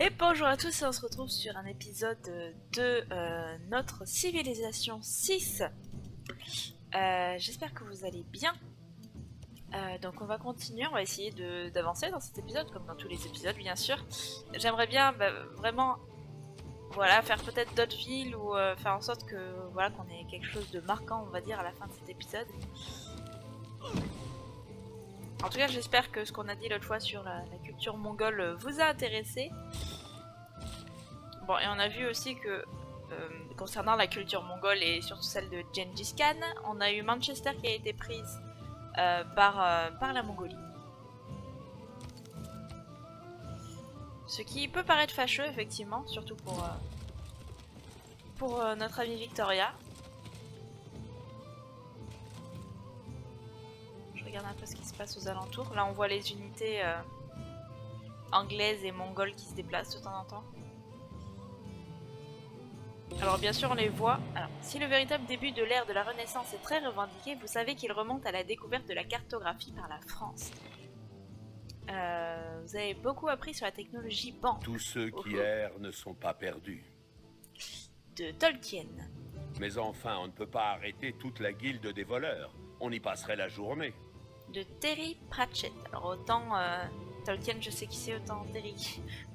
Et bonjour à tous, et on se retrouve sur un épisode de notre Civilisation 6. J'espère que vous allez bien. Donc on va continuer, on va essayer d'avancer dans cet épisode, comme dans tous les épisodes bien sûr. J'aimerais bien vraiment voilà, faire peut-être d'autres villes ou faire en sorte que voilà, qu'on ait quelque chose de marquant on va dire à la fin de cet épisode. En tout cas j'espère que ce qu'on a dit l'autre fois sur la culture mongole vous a intéressé. Bon, et on a vu aussi que concernant la culture mongole et surtout celle de Gengis Khan, on a eu Manchester qui a été prise par la Mongolie. Ce qui peut paraître fâcheux, effectivement, surtout pour notre amie Victoria. Je regarde un peu ce qui se passe aux alentours. Là, on voit les unités anglaises et mongoles qui se déplacent de temps en temps. Alors bien sûr on les voit. Alors, si le véritable début de l'ère de la Renaissance est très revendiqué, vous savez qu'il remonte à la découverte de la cartographie par la France. Vous avez beaucoup appris sur la technologie banque. Tous ceux qui errent ne sont pas perdus. De Tolkien. Mais enfin, on ne peut pas arrêter toute la guilde des voleurs. On y passerait la journée. De Terry Pratchett. Alors autant Tolkien je sais qui c'est, autant Terry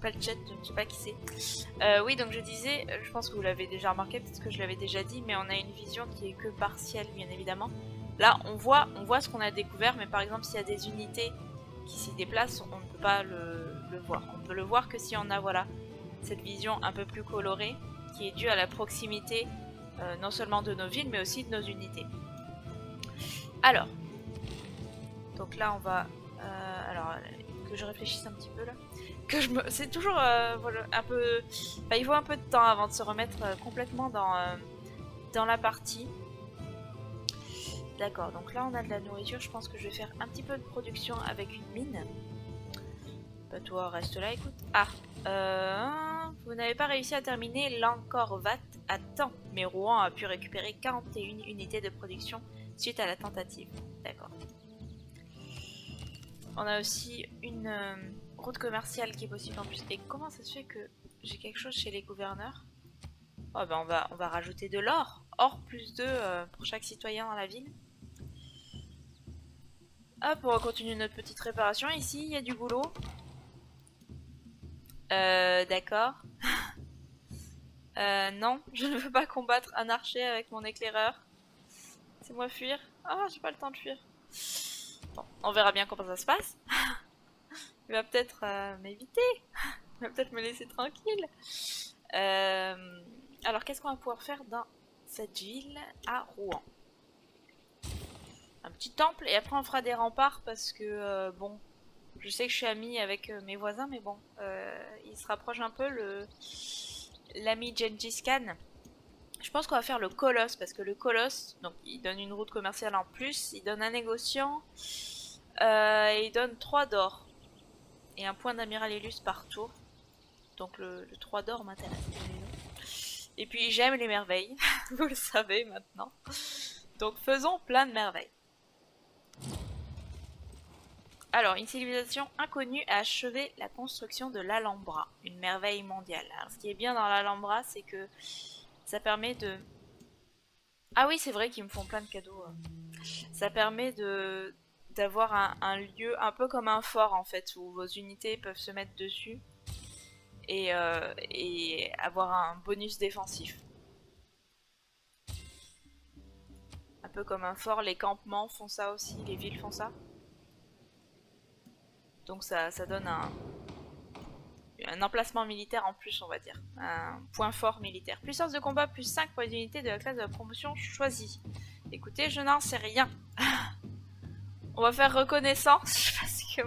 Pratchett je ne sais pas qui c'est. Oui donc je disais, je pense que vous l'avez déjà remarqué, peut-être que je l'avais déjà dit, mais on a une vision qui est que partielle bien évidemment. Là on voit ce qu'on a découvert, mais par exemple s'il y a des unités qui s'y déplacent, on ne peut pas le voir. On peut le voir que si on a voilà cette vision un peu plus colorée, qui est due à la proximité non seulement de nos villes, mais aussi de nos unités. Alors, donc là on va... alors, que je réfléchisse un petit peu là. C'est toujours voilà, un peu... Enfin, il faut un peu de temps avant de se remettre complètement dans la partie. D'accord, donc là on a de la nourriture, je pense que je vais faire un petit peu de production avec une mine. Bah toi reste là, écoute. Ah, vous n'avez pas réussi à terminer l'Angkor Wat à temps, mais Rouen a pu récupérer 41 unités de production suite à la tentative. D'accord. On a aussi une route commerciale qui est possible en plus. Et comment ça se fait que j'ai quelque chose chez les gouverneurs? Oh ben on va rajouter de l'or. Or plus 2 pour chaque citoyen dans la ville. Hop, on va continuer notre petite réparation. Ici, il y a du boulot. D'accord. Non, je ne veux pas combattre un archer avec mon éclaireur. C'est-moi fuir. Ah, j'ai pas le temps de fuir. Bon, on verra bien comment ça se passe. Il va peut-être m'éviter. Il va peut-être me laisser tranquille. Alors, qu'est-ce qu'on va pouvoir faire dans cette ville à Rouen? Un petit temple et après on fera des remparts parce que, bon, je sais que je suis amie avec mes voisins, mais bon, il se rapproche un peu l'ami Gengis Khan. Je pense qu'on va faire le colosse parce que le colosse, donc il donne une route commerciale en plus, il donne un négociant et il donne 3 d'or et un point d'amiral Illus par tour. Donc le 3 d'or m'intéresse. Et puis j'aime les merveilles, vous le savez maintenant. Donc faisons plein de merveilles. Alors, une civilisation inconnue a achevé la construction de l'Alhambra, une merveille mondiale. Alors, ce qui est bien dans l'Alhambra, c'est que ça permet de... Ah oui, c'est vrai qu'ils me font plein de cadeaux. Ça permet d'avoir un lieu un peu comme un fort, en fait, où vos unités peuvent se mettre dessus et avoir un bonus défensif. Un peu comme un fort, les campements font ça aussi, les villes font ça. Donc ça donne un emplacement militaire en plus, on va dire. Un point fort militaire. Puissance de combat plus 5 pour les unités de la classe de la promotion choisie. Écoutez, je n'en sais rien. On va faire reconnaissance parce que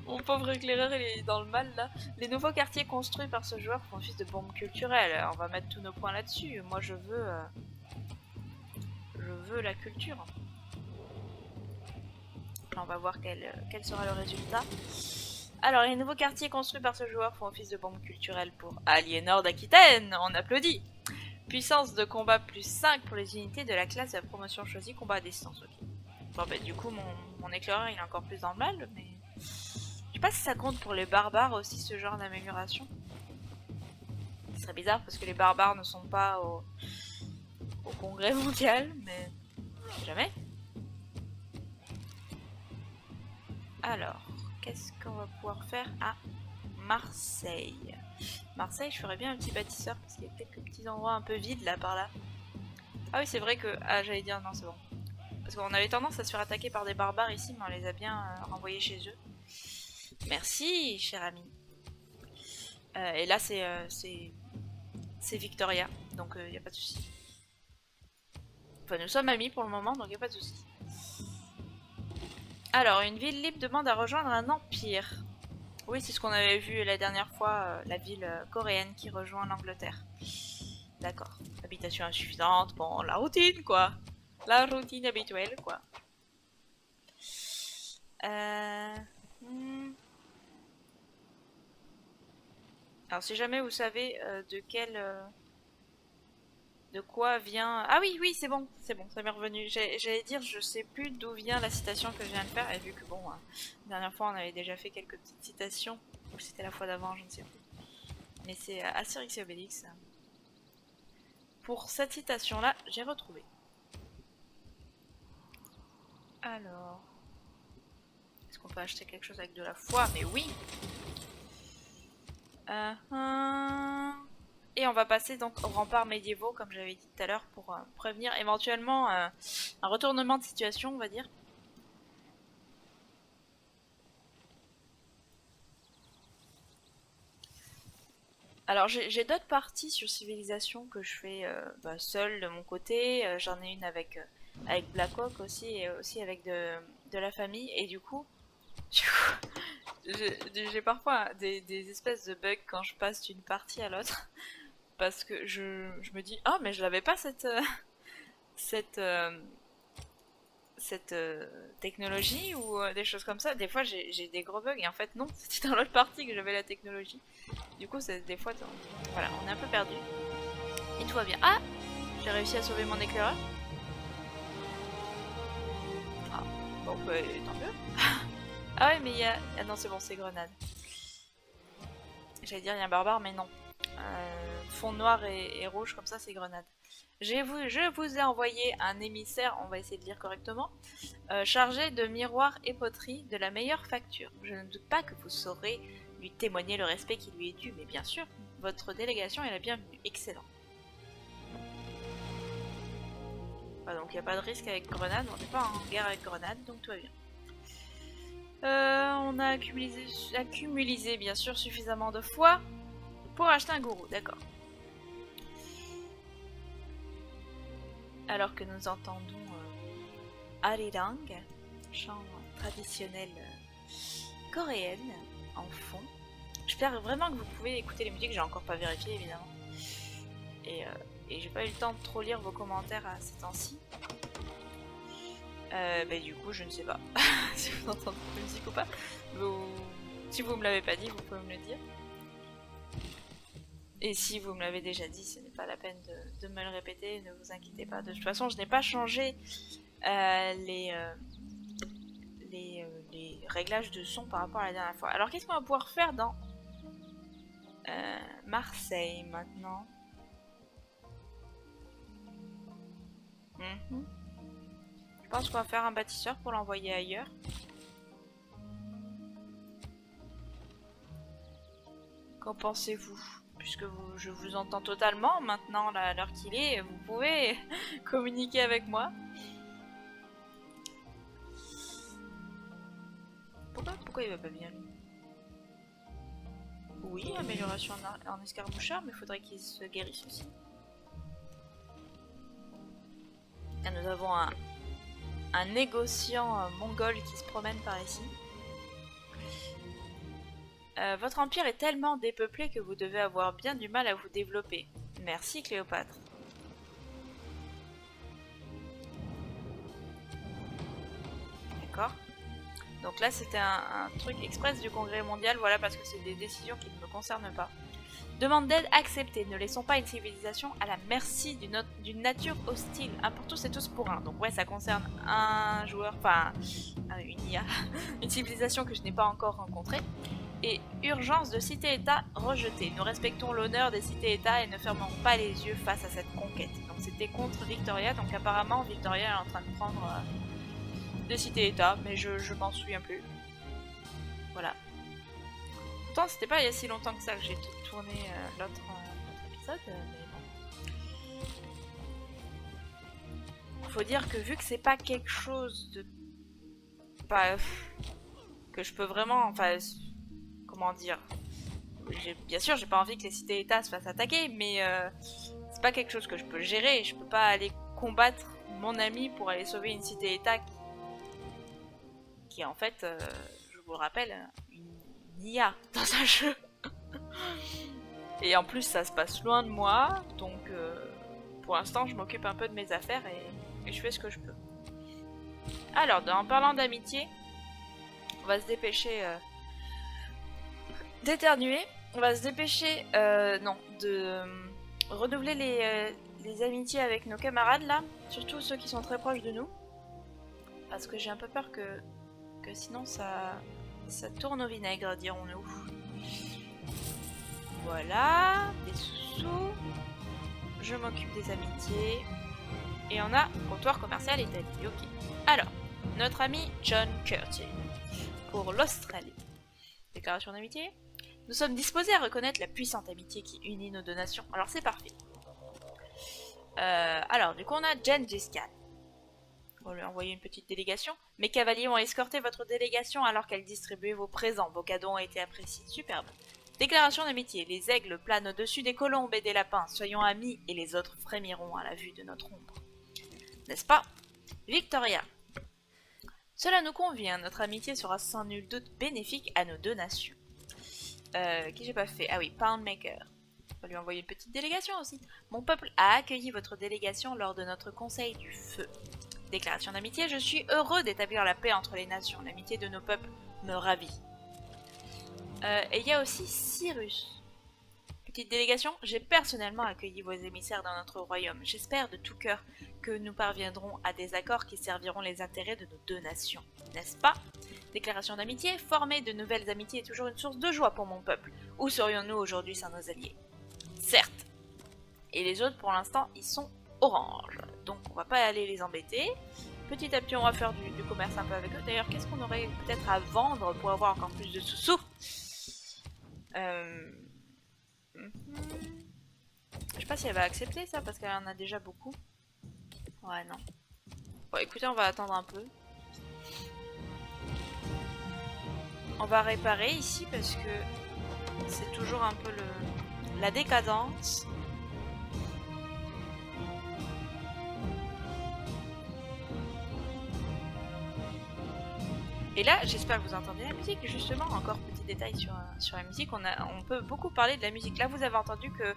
mon pauvre éclaireur il est dans le mal là. Les nouveaux quartiers construits par ce joueur font office de bombe culturelle. On va mettre tous nos points là-dessus. Moi je veux la culture. Là, on va voir quel sera le résultat. Alors, les nouveaux quartiers construits par ce joueur font office de bombe culturelle pour Aliénor d'Aquitaine. On applaudit. Puissance de combat plus 5 pour les unités de la classe de la promotion choisie, combat à distance. Ok. Bon, bah, du coup, mon éclaireur il est encore plus dans le mal, mais sais pas si ça compte pour les barbares aussi, ce genre d'amélioration. Ce serait bizarre parce que les barbares ne sont pas au congrès mondial, mais jamais. Alors, qu'est-ce qu'on va pouvoir faire à Marseille? Marseille, je ferais bien un petit bâtisseur parce qu'il y a quelques petits endroits un peu vides là par là. Ah oui, c'est vrai que... Ah, j'allais dire non, c'est bon. Parce qu'on avait tendance à se faire attaquer par des barbares ici, mais on les a bien renvoyés chez eux. Merci, cher ami. Et là, c'est Victoria, donc il n'y a pas de souci. Enfin, nous sommes amis pour le moment, donc il n'y a pas de souci. Alors, une ville libre demande à rejoindre un empire. Oui, c'est ce qu'on avait vu la dernière fois, la ville coréenne qui rejoint l'Angleterre. D'accord. Habitation insuffisante, bon, la routine, quoi. La routine habituelle, quoi. Alors, si jamais vous savez de quoi vient... Ah oui, oui, c'est bon, ça m'est revenu. J'allais dire, je sais plus d'où vient la citation que je viens de faire, et vu que bon, la dernière fois on avait déjà fait quelques petites citations, ou c'était la fois d'avant, je ne sais plus. Mais c'est Astérix et Obélix. Pour cette citation-là, j'ai retrouvé. Alors... Est-ce qu'on peut acheter quelque chose avec de la foi? Mais oui. Et on va passer donc aux remparts médiévaux, comme j'avais dit tout à l'heure, pour prévenir éventuellement un retournement de situation, on va dire. Alors j'ai d'autres parties sur civilisation que je fais seule de mon côté. J'en ai une avec Blackhawk aussi, et aussi avec de la famille. Et du coup j'ai parfois des espèces de bugs quand je passe d'une partie à l'autre. Parce que je me dis, ah, mais je l'avais pas cette technologie ou des choses comme ça. Des fois j'ai des gros bugs et en fait non, c'était dans l'autre partie que j'avais la technologie. Du coup, des fois, voilà, on est un peu perdu. Et tout va bien. Ah, j'ai réussi à sauver mon éclaireur. Ah, bon, bah, tant mieux. Ah ouais, mais il y a... Ah non, c'est bon, c'est grenade. J'allais dire, il y a un barbare, mais non. Fond noir et rouge, comme ça, c'est grenade. Je vous ai envoyé un émissaire, on va essayer de lire correctement, chargé de miroirs et poteries de la meilleure facture. Je ne doute pas que vous saurez lui témoigner le respect qui lui est dû, mais bien sûr, votre délégation est la bienvenue. Excellent. Voilà, donc il n'y a pas de risque avec grenade, on n'est pas en guerre avec grenade, donc tout va bien. On a accumulé bien sûr suffisamment de foi pour acheter un gourou, d'accord. Alors que nous entendons Arirang, chant traditionnel coréenne en fond. J'espère vraiment que vous pouvez écouter les musiques, j'ai encore pas vérifié évidemment. Et j'ai pas eu le temps de trop lire vos commentaires à ces temps-ci. Du coup, je ne sais pas si vous entendez la musique ou pas. Si vous me l'avez pas dit, vous pouvez me le dire. Et si vous me l'avez déjà dit, ce n'est pas la peine de me le répéter, ne vous inquiétez pas. De toute façon, je n'ai pas changé les réglages de son par rapport à la dernière fois. Alors, qu'est-ce qu'on va pouvoir faire dans Marseille maintenant? Je pense qu'on va faire un bâtisseur pour l'envoyer ailleurs. Qu'en pensez-vous? Puisque je vous entends totalement maintenant, à l'heure qu'il est, vous pouvez communiquer avec moi. Pourquoi il va pas bien lui? Oui, amélioration en escarmoucheur, mais il faudrait qu'il se guérisse aussi. Et nous avons un négociant mongol qui se promène par ici. Votre empire est tellement dépeuplé que vous devez avoir bien du mal à vous développer. Merci Cléopâtre. D'accord. Donc là c'était un truc express du congrès mondial, voilà, parce que c'est des décisions qui ne me concernent pas. Demande d'aide acceptée. Ne laissons pas une civilisation à la merci d'une nature hostile. Un pour tous et tous pour un. Donc ouais, ça concerne un joueur, enfin une IA, une civilisation que je n'ai pas encore rencontrée. Et urgence de cité-état rejetée. Nous respectons l'honneur des cités-états et ne fermons pas les yeux face à cette conquête. Donc c'était contre Victoria. Donc apparemment Victoria est en train de prendre des cités-états, mais je m'en souviens plus. Voilà. Pourtant, c'était pas il y a si longtemps que ça que j'ai tourné l'autre épisode, mais bon. Faut dire que vu que c'est pas quelque chose de... Pas... que je peux vraiment... Enfin... Comment dire, bien sûr, j'ai pas envie que les cités-états se fassent attaquer, mais c'est pas quelque chose que je peux gérer. Je peux pas aller combattre mon ami pour aller sauver une cité-état qui est en fait, je vous le rappelle, une IA dans un jeu. Et en plus, ça se passe loin de moi, donc pour l'instant, je m'occupe un peu de mes affaires et je fais ce que je peux. Alors, en parlant d'amitié, on va se dépêcher d'éternuer. On va se dépêcher, non, de renouveler les amitiés avec nos camarades là, surtout ceux qui sont très proches de nous, parce que j'ai un peu peur que sinon ça tourne au vinaigre, dirons-nous. Voilà, des sous-sous. Je m'occupe des amitiés. Et on a comptoir commercial établi. Ok. Alors, notre ami John Curtin pour l'Australie. Déclaration d'amitié. Nous sommes disposés à reconnaître la puissante amitié qui unit nos deux nations. Alors c'est parfait. Alors, du coup, on a Gengis Khan. On lui a envoyé une petite délégation. Mes cavaliers ont escorté votre délégation alors qu'elle distribuait vos présents. Vos cadeaux ont été appréciés. Superbe. Déclaration d'amitié. Les aigles planent au-dessus des colombes et des lapins. Soyons amis et les autres frémiront à la vue de notre ombre. N'est-ce pas? Victoria. Cela nous convient. Notre amitié sera sans nul doute bénéfique à nos deux nations. Qui j'ai pas fait? Ah oui, Poundmaker. On va lui envoyer une petite délégation aussi. Mon peuple a accueilli votre délégation lors de notre conseil du feu. Déclaration d'amitié. Je suis heureux d'établir la paix entre les nations. L'amitié de nos peuples me ravit. Et il y a aussi Cyrus. Petite délégation, j'ai personnellement accueilli vos émissaires dans notre royaume. J'espère de tout cœur que nous parviendrons à des accords qui serviront les intérêts de nos deux nations. N'est-ce pas? Déclaration d'amitié, former de nouvelles amitiés est toujours une source de joie pour mon peuple. Où serions-nous aujourd'hui sans nos alliés? Certes. Et les autres, pour l'instant, ils sont orange. Donc on va pas aller les embêter. Petit à petit, on va faire du commerce un peu avec eux. D'ailleurs, qu'est-ce qu'on aurait peut-être à vendre pour avoir encore plus de sous-sous? Je sais pas si elle va accepter ça parce qu'elle en a déjà beaucoup. Ouais, non. Bon, écoutez, on va attendre un peu. On va réparer ici parce que c'est toujours un peu la décadence. Et là, j'espère que vous entendez la musique. Justement, encore petit détail sur la musique, on peut beaucoup parler de la musique. Là, vous avez entendu que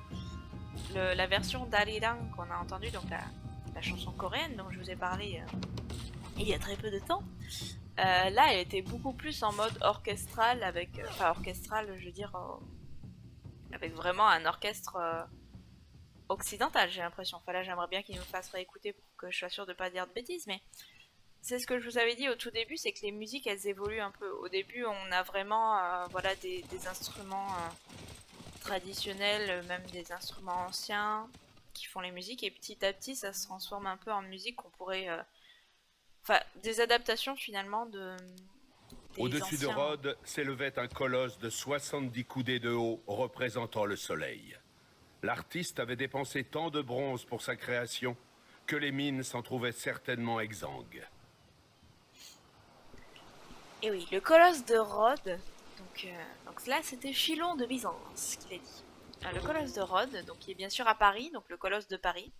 la version d'Arirang qu'on a entendue, donc la chanson coréenne dont je vous ai parlé il y a très peu de temps, là, elle était beaucoup plus en mode orchestral, enfin orchestral, je veux dire, avec vraiment un orchestre occidental, j'ai l'impression. Enfin là, j'aimerais bien qu'il nous fasse réécouter pour que je sois sûre de pas dire de bêtises, mais c'est ce que je vous avais dit au tout début, c'est que les musiques, elles évoluent un peu. Au début, on a vraiment voilà, des instruments traditionnels, même des instruments anciens qui font les musiques, et petit à petit, ça se transforme un peu en musique qu'on pourrait... Enfin, des adaptations finalement de... Au-dessus de Rhodes s'élevait un colosse de 70 coudées de haut représentant le soleil. L'artiste avait dépensé tant de bronze pour sa création que les mines s'en trouvaient certainement exsangues. Et oui, le colosse de Rhodes, donc là c'était Philon de Byzance qu'il a dit. Le colosse de Rhodes, donc qui est bien sûr à Paris, donc le colosse de Paris.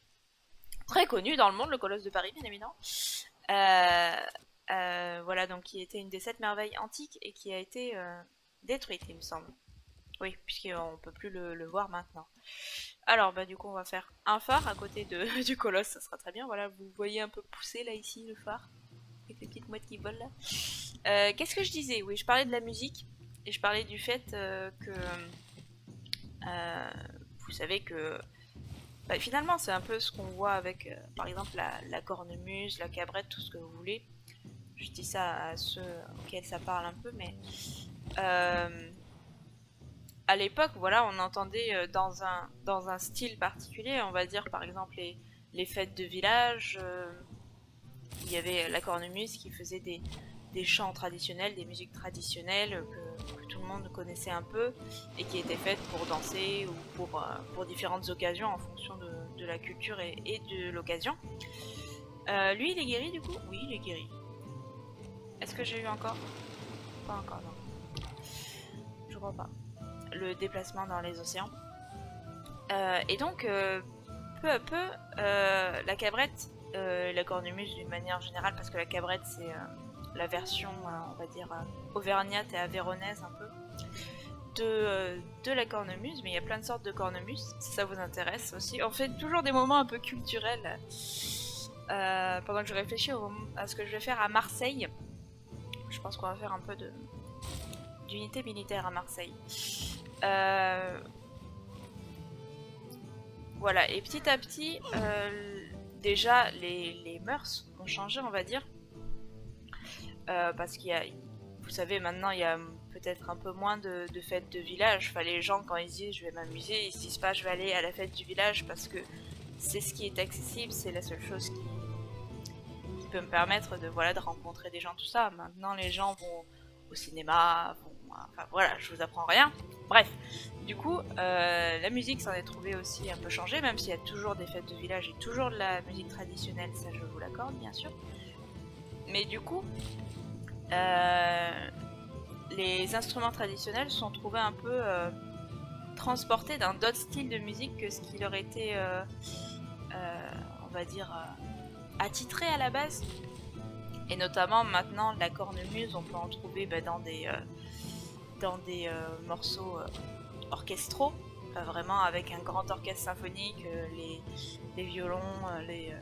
Très connu dans le monde, le colosse de Paris, bien évidemment. Voilà, donc qui était une des 7 merveilles antiques et qui a été détruite, il me semble. Oui, puisqu'on peut plus le voir maintenant. Alors, bah du coup, on va faire un phare à côté du colosse, ça sera très bien. Voilà, vous voyez un peu pousser là, ici, le phare, avec les petites mouettes qui volent là. Qu'est-ce que je disais? Oui, je parlais de la musique et je parlais du fait que vous savez que bah, finalement c'est un peu ce qu'on voit avec par exemple la cornemuse, la cabrette, tout ce que vous voulez. Je dis ça à ceux auxquels ça parle un peu, mais euh, à l'époque, voilà, on entendait dans un style particulier, on va dire par exemple les fêtes de village. Il y avait la cornemuse qui faisait des chants traditionnels, des musiques traditionnelles que tout le monde connaissait un peu et qui étaient faites pour danser ou pour différentes occasions en fonction de la culture et de l'occasion. Lui, il est guéri du coup? Oui, il est guéri. Est-ce que j'ai eu encore? Pas encore, non. Je crois pas. Le déplacement dans les océans. Et donc, peu à peu, la cabrette, la cornemuse d'une manière générale, parce que la cabrette c'est la version, on va dire, auvergnate et avéronaise un peu, de la cornemuse, mais il y a plein de sortes de cornemuse, si ça vous intéresse aussi. On fait toujours des moments un peu culturels pendant que je réfléchis à ce que je vais faire à Marseille. Je pense qu'on va faire un peu d'unité militaire à Marseille. Voilà, et petit à petit, déjà les mœurs ont changé, on va dire. Parce qu'il y a, vous savez, maintenant il y a peut-être un peu moins de fêtes de village. Enfin, les gens, quand ils disent je vais m'amuser, ils se disent pas je vais aller à la fête du village parce que c'est ce qui est accessible, c'est la seule chose qui peut me permettre de, voilà, de rencontrer des gens, tout ça. Maintenant, les gens vont au cinéma, enfin voilà, je vous apprends rien. Bref, du coup, la musique s'en est trouvée aussi un peu changée, même s'il y a toujours des fêtes de village et toujours de la musique traditionnelle, ça je vous l'accorde bien sûr. Mais du coup, les instruments traditionnels sont trouvés un peu transportés dans d'autres styles de musique que ce qui leur était, on va dire, attitré à la base. Et notamment maintenant, la cornemuse, on peut en trouver dans des morceaux orchestraux, vraiment avec un grand orchestre symphonique, les violons, les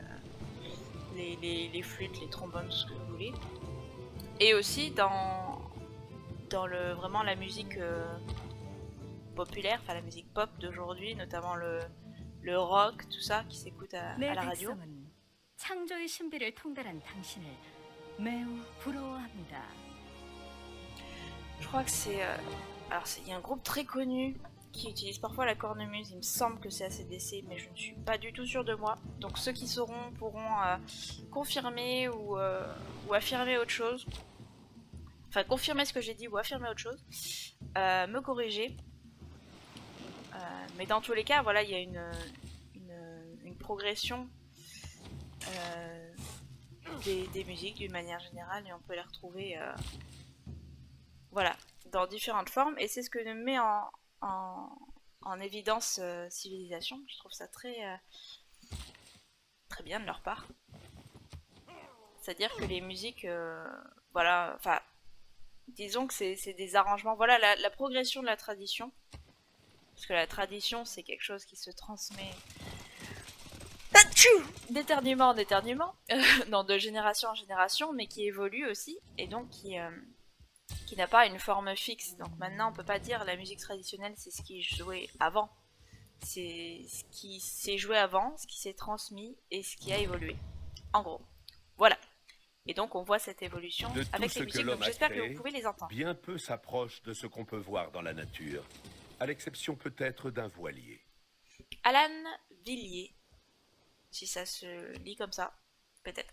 flûtes, les trombones, tout ce que vous voulez. Et aussi dans vraiment la musique populaire, enfin la musique pop d'aujourd'hui, notamment le rock, tout ça qui s'écoute à la radio. 창조의 신비를 통달한 당신을 매우 부러워합니다. Je crois que c'est... alors il y a un groupe très connu qui utilise parfois la cornemuse, il me semble que c'est ACDC, mais je ne suis pas du tout sûre de moi. Donc ceux qui sauront pourront confirmer ou affirmer autre chose. Enfin confirmer ce que j'ai dit ou affirmer autre chose. Me corriger. Mais dans tous les cas, voilà, il y a une progression des musiques d'une manière générale et on peut les retrouver voilà, dans différentes formes et c'est ce que met en évidence Civilisation. Je trouve ça très bien de leur part. C'est-à-dire que les musiques, voilà, enfin, disons que c'est des arrangements, voilà la progression de la tradition. Parce que la tradition, c'est quelque chose qui se transmet d'éternuement en éternuement, non, de génération en génération, mais qui évolue aussi, et donc qui n'a pas une forme fixe. Donc maintenant, on peut pas dire la musique traditionnelle, c'est ce qui jouait avant. C'est ce qui s'est joué avant, ce qui s'est transmis, et ce qui a évolué. En gros. Voilà. Et donc on voit cette évolution avec les musiques, donc j'espère que vous pouvez les entendre. Bien peu s'approche de ce qu'on peut voir dans la nature, à l'exception peut-être d'un voilier. Alan Villiers, si ça se lit comme ça, peut-être.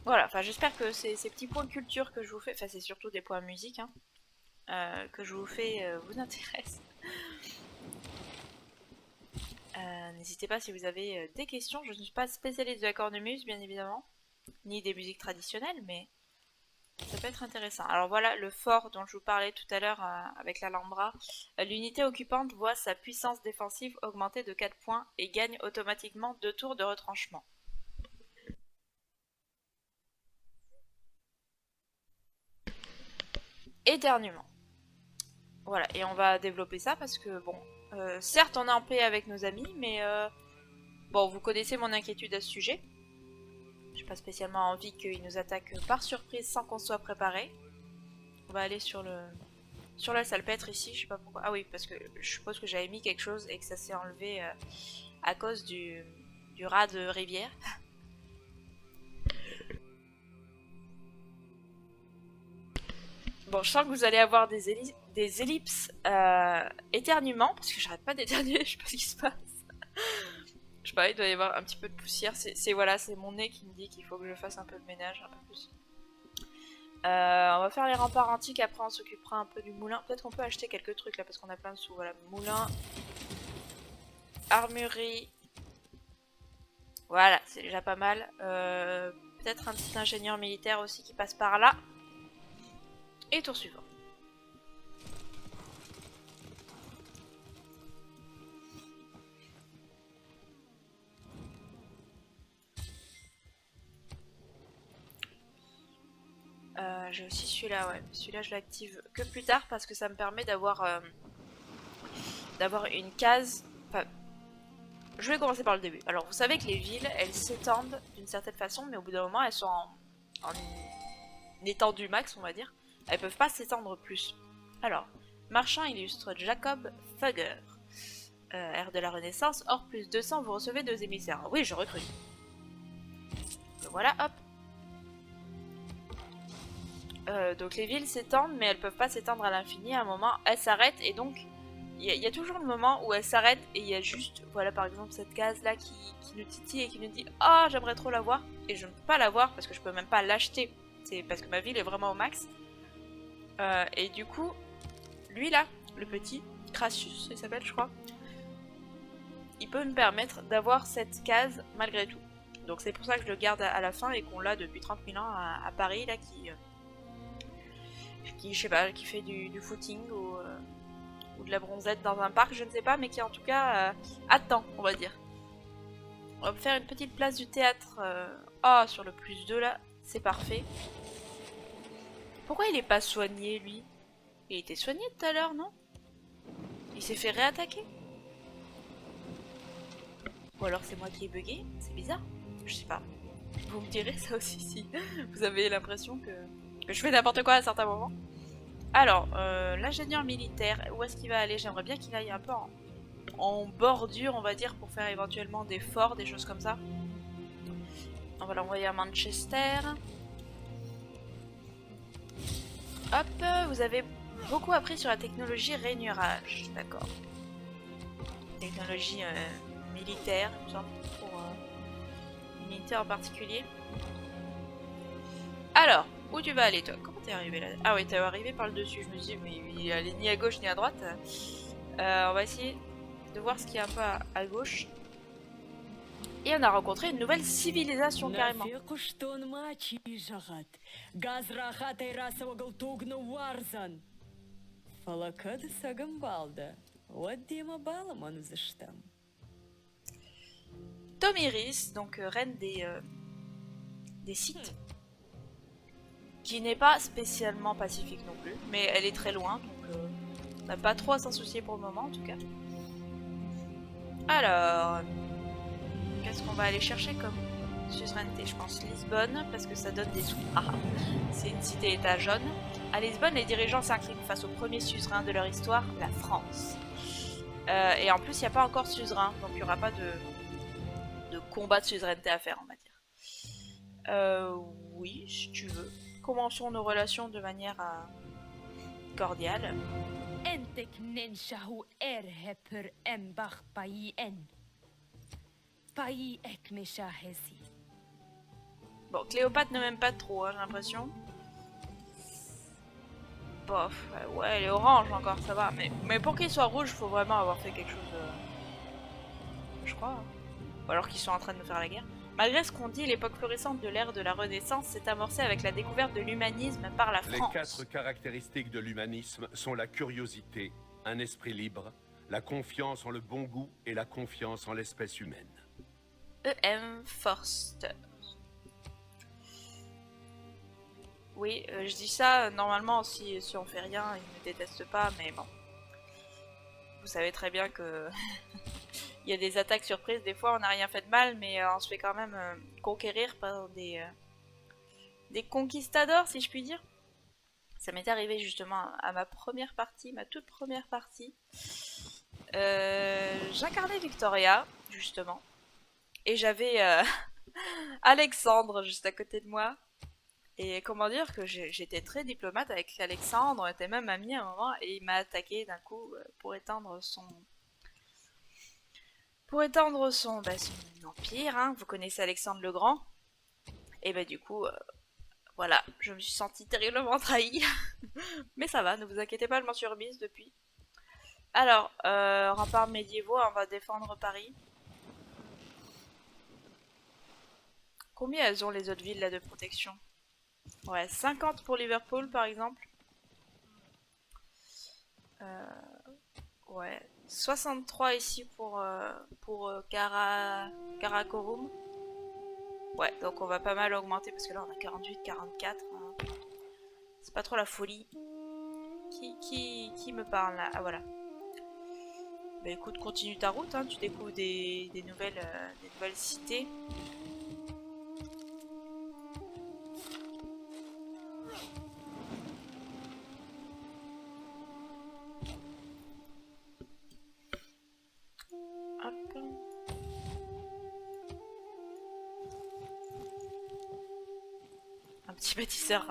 Voilà, enfin j'espère que ces petits points de culture que je vous fais, enfin c'est surtout des points musique, hein, que je vous fais vous intéressent. N'hésitez pas si vous avez des questions, je ne suis pas spécialiste de la cornemuse bien évidemment, ni des musiques traditionnelles, mais ça peut être intéressant. Alors voilà, le fort dont je vous parlais tout à l'heure avec l'Alhambra. L'unité occupante voit sa puissance défensive augmenter de 4 points et gagne automatiquement 2 tours de retranchement. Éternuement. Voilà, et on va développer ça parce que, bon, certes on est en paix avec nos amis, mais bon, vous connaissez mon inquiétude à ce sujet. Je pas spécialement envie qu'ils nous attaquent par surprise sans qu'on soit préparé. On va aller sur la salpêtre ici, je sais pas pourquoi. Ah oui, parce que je suppose que j'avais mis quelque chose et que ça s'est enlevé à cause du rat de rivière. Bon, je sens que vous allez avoir des ellipses éternuement, parce que j'arrête pas d'éternuer, je sais pas ce qui se passe. Je sais pas, il doit y avoir un petit peu de poussière. Voilà, c'est mon nez qui me dit qu'il faut que je fasse un peu de ménage, un peu plus. On va faire les remparts antiques, après on s'occupera un peu du moulin. Peut-être qu'on peut acheter quelques trucs là, parce qu'on a plein de sous. Voilà, moulin, armurerie. Voilà, c'est déjà pas mal. Peut-être un petit ingénieur militaire aussi qui passe par là. Et tour suivant. J'ai aussi celui-là, ouais. Celui-là, je l'active que plus tard parce que ça me permet d'avoir une case. Enfin, je vais commencer par le début. Alors, vous savez que les villes, elles s'étendent d'une certaine façon, mais au bout d'un moment, elles sont en étendue max, on va dire. Elles peuvent pas s'étendre plus. Alors, marchand illustre Jacob Fugger. Ère de la Renaissance, or plus 200, vous recevez 2 émissaires. Oui, je recrute. Donc voilà, hop. Donc les villes s'étendent, mais elles peuvent pas s'étendre à l'infini. À un moment, elles s'arrêtent, et donc il y a toujours le moment où elles s'arrêtent, et il y a juste, voilà par exemple cette case là qui nous titille et qui nous dit « Oh, j'aimerais trop la voir !» Et je ne peux pas la voir parce que je peux même pas l'acheter. C'est parce que ma ville est vraiment au max. Et du coup, lui là, le petit, Crassus, il s'appelle je crois, il peut me permettre d'avoir cette case malgré tout. Donc c'est pour ça que je le garde à la fin et qu'on l'a depuis 30 000 ans à Paris là qui je sais pas, qui fait du footing ou de la bronzette dans un parc, je ne sais pas, mais qui en tout cas attend, on va dire. On va faire une petite place du théâtre sur le plus 2 là, c'est parfait. Pourquoi il est pas soigné lui? Il était soigné tout à l'heure, non? Il s'est fait réattaquer? Ou alors c'est moi qui ai bugué? C'est bizarre. Je sais pas. Vous me direz ça aussi si vous avez l'impression que je fais n'importe quoi à certains moments. Alors, l'ingénieur militaire, où est-ce qu'il va aller? J'aimerais bien qu'il aille un peu en bordure, on va dire, pour faire éventuellement des forts, des choses comme ça. On va l'envoyer à Manchester. Hop, vous avez beaucoup appris sur la technologie rainurage, d'accord. Technologie militaire, il me semble, pour une unité en particulier. Alors, où tu vas aller toi? Comment t'es arrivé là? Ah oui, t'es arrivé par le dessus, je me suis dit, mais il allait ni à gauche ni à droite. On va essayer de voir ce qu'il y a un peu à gauche. Et on a rencontré une nouvelle civilisation carrément. Tomiris, donc reine des Scythes, qui n'est pas spécialement pacifique non plus, mais elle est très loin, donc on n'a pas trop à s'en soucier pour le moment en tout cas. Alors, qu'est-ce qu'on va aller chercher comme suzeraineté? Je pense Lisbonne, parce que ça donne des sous. Ah, c'est une cité-état jaune. À Lisbonne, les dirigeants s'inclinent face au premier suzerain de leur histoire, la France. Et en plus, il n'y a pas encore de suzerain, donc il n'y aura pas de combat de suzeraineté à faire, on va dire. Oui, si tu veux. Commençons nos relations de manière cordiale. Bon, Cléopâtre ne m'aime pas trop, hein, j'ai l'impression. Bof, ouais, elle est orange encore, ça va. Mais pour qu'il soit rouge, il faut vraiment avoir fait quelque chose je crois. Hein. Ou alors qu'ils sont en train de nous faire la guerre. Malgré ce qu'on dit, l'époque florissante de l'ère de la Renaissance s'est amorcée avec la découverte de l'humanisme par la France. Les 4 caractéristiques de l'humanisme sont la curiosité, un esprit libre, la confiance en le bon goût et la confiance en l'espèce humaine. E.M. Forster. Oui, je dis ça, normalement, si on fait rien, ils ne détestent pas, mais bon. Vous savez très bien que... il y a des attaques surprises, des fois on n'a rien fait de mal, mais on se fait quand même conquérir par des conquistadors, si je puis dire. Ça m'est arrivé justement à ma première partie, ma toute première partie. J'incarnais Victoria, justement. Et j'avais Alexandre juste à côté de moi. Et comment dire que j'étais très diplomate avec Alexandre, on était même amis à un moment, et il m'a attaqué d'un coup pour étendre son... son empire, hein. Vous connaissez Alexandre le Grand. Et bah du coup, voilà, je me suis sentie terriblement trahie. Mais ça va, ne vous inquiétez pas, je m'en suis remise depuis. Alors, remparts médiévaux, on va défendre Paris. Combien elles ont les autres villes là de protection? Ouais, 50 pour Liverpool par exemple. Ouais, 63 ici pour Karakorum. Ouais, donc on va pas mal augmenter parce que là on a 48, 44. Hein. C'est pas trop la folie. Qui me parle là? Ah voilà. Bah écoute, continue ta route, hein, tu découvres des nouvelles cités. Hop. Un petit bâtisseur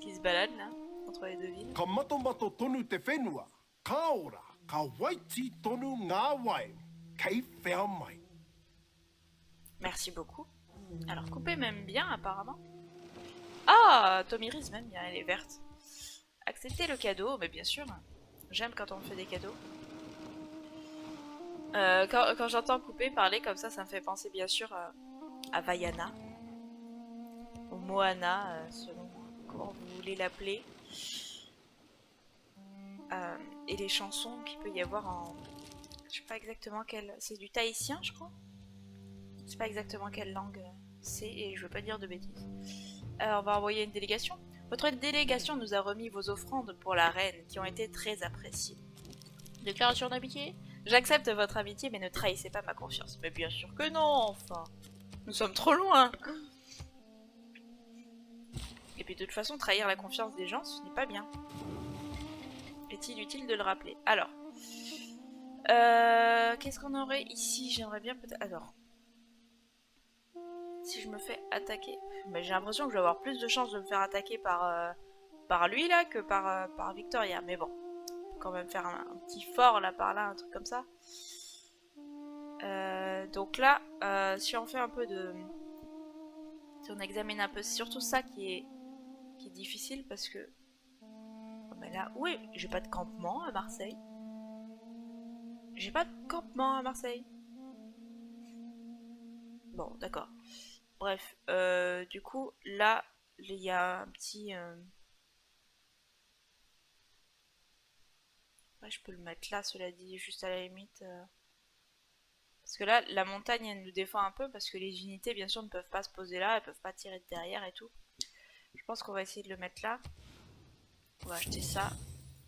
qui se balade là, entre les deux villes. Merci beaucoup. Alors, Coupé m'aime bien, apparemment. Ah, Tomiris m'aime bien, elle est verte. Accepter le cadeau, mais bien sûr. J'aime quand on me fait des cadeaux. Quand j'entends Coupé parler comme ça me fait penser, bien sûr, à Vaiana. Ou Moana, selon comment vous voulez l'appeler. Et les chansons qu'il peut y avoir en... Je sais pas exactement quelle... C'est du tahitien, je crois. Je sais pas exactement quelle langue c'est et je veux pas dire de bêtises. Alors on va envoyer une délégation. Votre délégation nous a remis vos offrandes pour la reine qui ont été très appréciées. Déclaration d'amitié? J'accepte votre amitié mais ne trahissez pas ma confiance. Mais bien sûr que non, enfin. Nous sommes trop loin. Et puis de toute façon, trahir la confiance des gens, ce n'est pas bien. Est-il utile de le rappeler? Alors. Qu'est-ce qu'on aurait ici? J'aimerais bien peut-être... Alors. Si je me fais attaquer... Mais j'ai l'impression que je vais avoir plus de chances de me faire attaquer par lui là que par Victoria. Mais bon. On peut quand même faire un petit fort là par là, un truc comme ça. Donc là, si on fait un peu de... Si on examine un peu, c'est surtout ça qui est difficile parce que... Oh, mais là, oui, j'ai pas de campement à Marseille. J'ai pas de campement à Marseille. Bon, d'accord. Bref, du coup, là, il y a un petit... Ouais, je peux le mettre là, cela dit, juste à la limite. Parce que là, la montagne, elle nous défend un peu, parce que les unités, bien sûr, ne peuvent pas se poser là, elles peuvent pas tirer de derrière et tout. Je pense qu'on va essayer de le mettre là. On va acheter ça.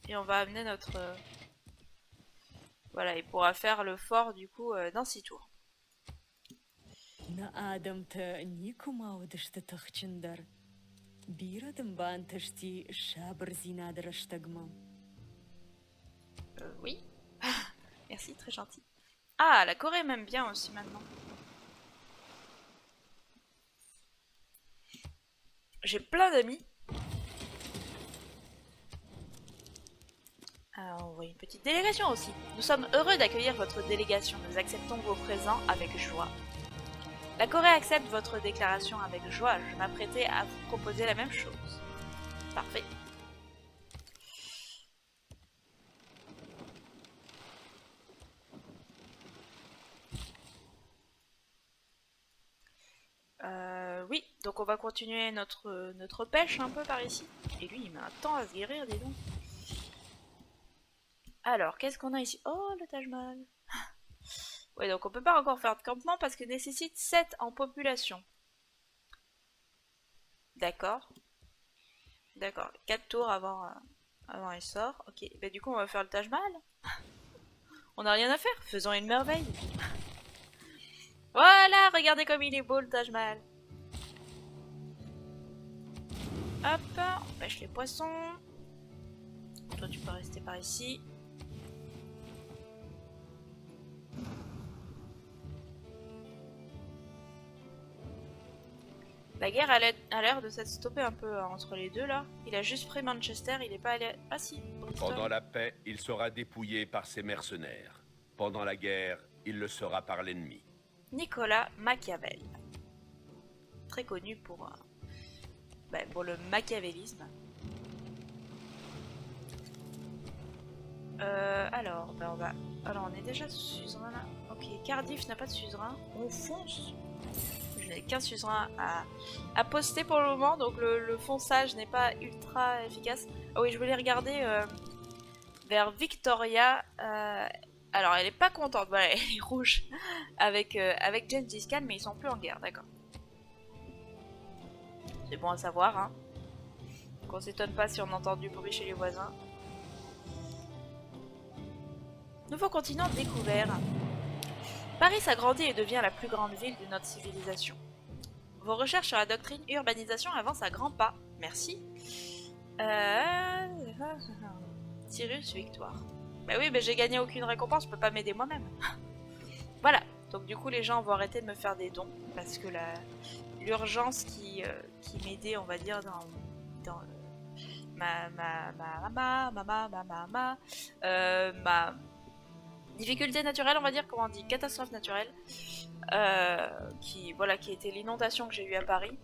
Et on va amener notre... Voilà, il pourra faire le fort, du coup, dans 6 tours. Oui. Merci, très gentil. Ah, la Corée m'aime bien aussi maintenant. J'ai plein d'amis. Alors, on voit une petite délégation aussi. Nous sommes heureux d'accueillir votre délégation. Nous acceptons vos présents avec joie. La Corée accepte votre déclaration avec joie. Je m'apprêtais à vous proposer la même chose. Parfait. Oui, donc on va continuer notre pêche un peu par ici. Et lui, il met un temps à se guérir, dis donc. Alors, qu'est-ce qu'on a ici? Oh, le Taj Mahal. Ouais, donc on peut pas encore faire de campement parce que nécessite 7 en population. D'accord. D'accord, 4 tours avant il sort. Ok, bah du coup on va faire le Taj Mahal. On n'a rien à faire, faisons une merveille. Voilà, regardez comme il est beau le Taj Mahal. Hop, on pêche les poissons. Toi, tu peux rester par ici. La guerre a l'air de s'être stoppée un peu entre les deux là. Il a juste pris Manchester, il est pas allé... Ah si, Bristol. Pendant la paix, il sera dépouillé par ses mercenaires. Pendant la guerre, il le sera par l'ennemi. Nicolas Machiavel. Très connu pour le machiavélisme. Alors, on va... Alors, on est déjà suzerain là. Ok, Cardiff n'a pas de suzerain. On fonce. Je n'ai qu'un suzerain à poster pour le moment, donc le fonçage n'est pas ultra efficace. Ah oui, je voulais regarder vers Victoria. Alors, elle est pas contente, voilà, elle est rouge avec Gengis Khan, mais ils sont plus en guerre, d'accord. C'est bon à savoir, hein. Qu'on s'étonne pas si on entend du bruit chez les voisins. Nouveau continent découvert. Paris s'agrandit et devient la plus grande ville de notre civilisation. Vos recherches sur la doctrine urbanisation avancent à grands pas. Merci. Cyrus Victoire. Bah oui, mais j'ai gagné aucune récompense, je peux pas m'aider moi-même. Voilà. Donc du coup, les gens vont arrêter de me faire des dons parce que l'urgence qui m'aidait, on va dire, dans ma difficulté naturelle, on va dire, comment on dit, catastrophe naturelle, qui était l'inondation que j'ai eue à Paris,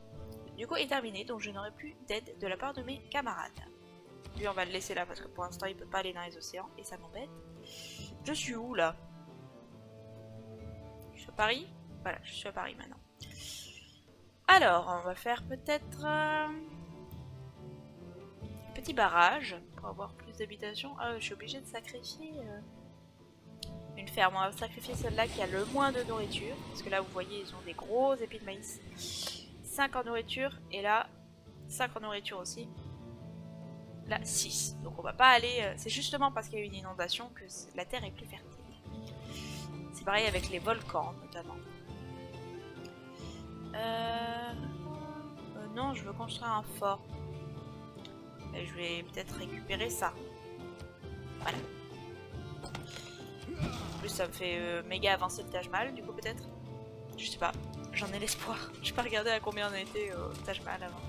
du coup est terminée, donc je n'aurai plus d'aide de la part de mes camarades. Lui, on va le laisser là parce que pour l'instant il peut pas aller dans les océans et ça m'embête. Je suis où là? Je suis à Paris? Voilà, je suis à Paris maintenant. Alors, on va faire peut-être petit barrage pour avoir plus d'habitations. Ah, je suis obligée de sacrifier une ferme. On va sacrifier celle-là qui a le moins de nourriture. Parce que là, vous voyez, ils ont des gros épis de maïs. 5 en nourriture. Et là, 5 en nourriture aussi. Là, 6. Donc on va pas aller... C'est justement parce qu'il y a eu une inondation que la terre est plus fertile. C'est pareil avec les volcans, notamment. Non, je veux construire un fort. Et je vais peut-être récupérer ça. Voilà. En plus, ça me fait méga avancer le Taj Mahal, du coup, peut-être. Je sais pas. J'en ai l'espoir. Je vais pas regarder à combien on était au Taj Mahal avant.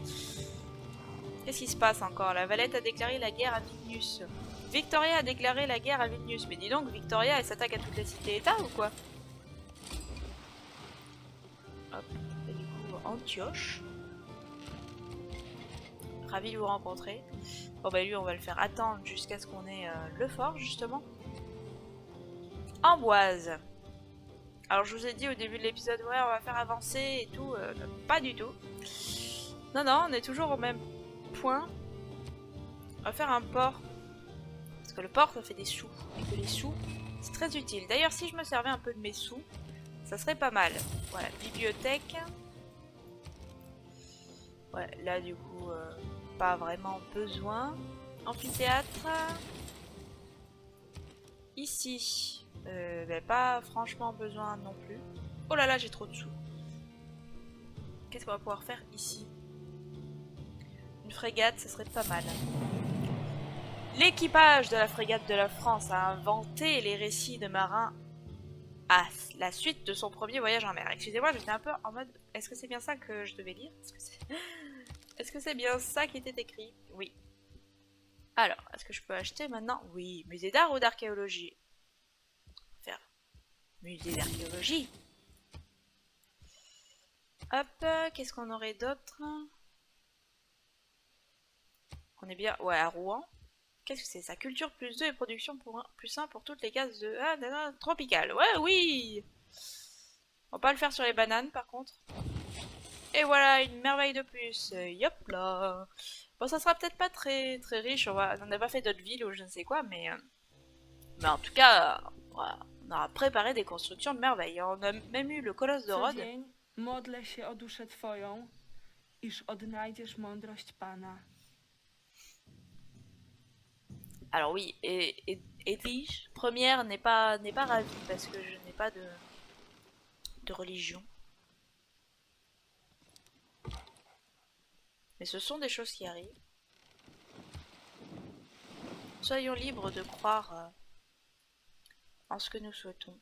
Qu'est-ce qui se passe encore? La Valette a déclaré la guerre à Vilnius. Victoria a déclaré la guerre à Vilnius. Mais dis donc, Victoria, elle s'attaque à toutes les cités-états ou quoi? Hop. Et du coup, Antioche. Ravi de vous rencontrer. Bon bah lui, on va le faire attendre jusqu'à ce qu'on ait le fort, justement. Amboise. Alors je vous ai dit au début de l'épisode, ouais, on va faire avancer et tout. Pas du tout. Non, non, on est toujours au même point. On va faire un port. Parce que le port, ça fait des sous. Et que les sous, c'est très utile. D'ailleurs, si je me servais un peu de mes sous, ça serait pas mal. Voilà, bibliothèque. Ouais, là du coup, pas vraiment besoin. Amphithéâtre. Ici, pas franchement besoin non plus. Oh là là, j'ai trop de sous. Qu'est-ce qu'on va pouvoir faire ici? Une frégate, ce serait pas mal. L'équipage de la frégate de la France a inventé les récits de marins à la suite de son premier voyage en mer. Excusez-moi, j'étais un peu en mode... Est-ce que c'est bien ça que je devais lire? Est-ce que c'est bien ça qui était écrit? Oui. Alors, est-ce que je peux acheter maintenant? Oui. Musée d'art ou d'archéologie? Faire musée d'archéologie. Hop, qu'est-ce qu'on aurait d'autre? On est bien... Ouais, à Rouen. Qu'est-ce que c'est ça? Culture plus 2 et production plus 1 pour toutes les cases de... Ah, tropicale. Ouais, oui. On va pas le faire sur les bananes, par contre. Et voilà, une merveille de plus. Yop là. Bon, ça sera peut-être pas très très riche. On n'a pas fait d'autres villes ou je ne sais quoi, mais en tout cas, voilà, on aura préparé des constructions de merveille. On a même eu le colosse de Rhodes. Modlę się o duszę twoją, iż odnajdziesz mądrość Pana. Alors oui, et Edwige, première n'est pas ravie parce que je n'ai pas de religion. Mais ce sont des choses qui arrivent. Soyons libres de croire en ce que nous souhaitons.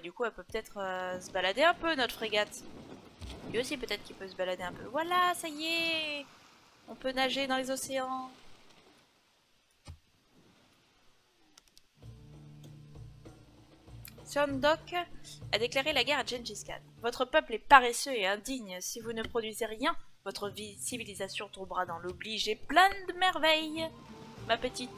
Du coup, elle peut peut-être se balader un peu, notre frégate. Lui aussi, peut-être qu'il peut se balader un peu. Voilà, ça y est! On peut nager dans les océans. Seondok a déclaré la guerre à Gengis Khan. Votre peuple est paresseux et indigne. Si vous ne produisez rien, votre civilisation tombera dans l'oubli. J'ai plein de merveilles, ma petite.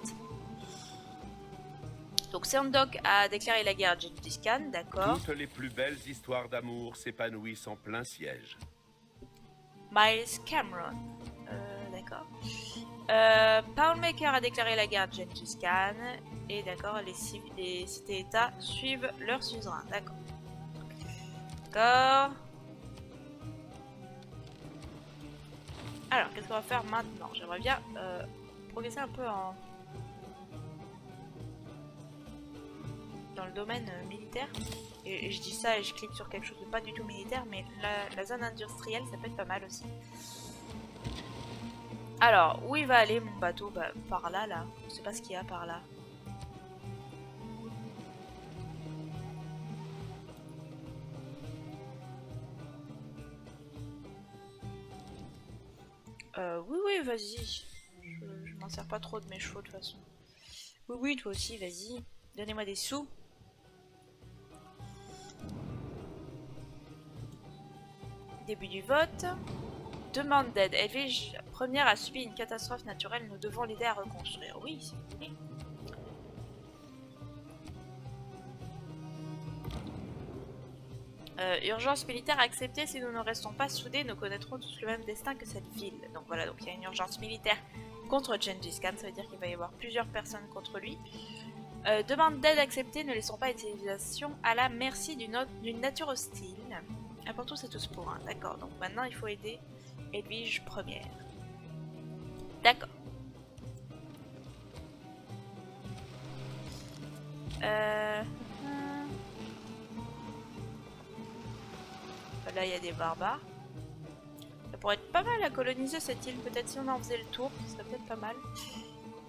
Donc Seondok a déclaré la guerre à Gengis Khan, d'accord. Toutes les plus belles histoires d'amour s'épanouissent en plein siège. Miles Cameron, d'accord. Poundmaker a déclaré la guerre à Gengis Khan. Et d'accord, les cités-états suivent leur suzerain, d'accord. D'accord. Alors, qu'est-ce qu'on va faire maintenant? J'aimerais bien progresser un peu dans le domaine militaire. Et je dis ça et je clique sur quelque chose de pas du tout militaire, mais la zone industrielle, ça peut être pas mal aussi. Alors, où il va aller mon bateau? Bah, par là, là. Je sais pas ce qu'il y a par là. Oui, vas-y. Je m'en sers pas trop de mes chevaux de toute façon. Oui, toi aussi, vas-y. Donnez-moi des sous. Début du vote. Demande d'aide. Edwige première a subi une catastrophe naturelle. Nous devons l'aider à reconstruire. Oui, si vous voulez. Urgence militaire acceptée. Si nous ne restons pas soudés, nous connaîtrons tous le même destin que cette ville. Donc voilà, donc il y a une urgence militaire contre Gengis Khan. Ça veut dire qu'il va y avoir plusieurs personnes contre lui. Demande d'aide acceptée. Ne laissons pas une civilisation à la merci d'une nature hostile. Apportons c'est tous pour un. D'accord, donc maintenant il faut aider Edwige première. D'accord. Là il y a des barbares. Ça pourrait être pas mal à coloniser cette île. Peut-être si on en faisait le tour, ce serait peut-être pas mal.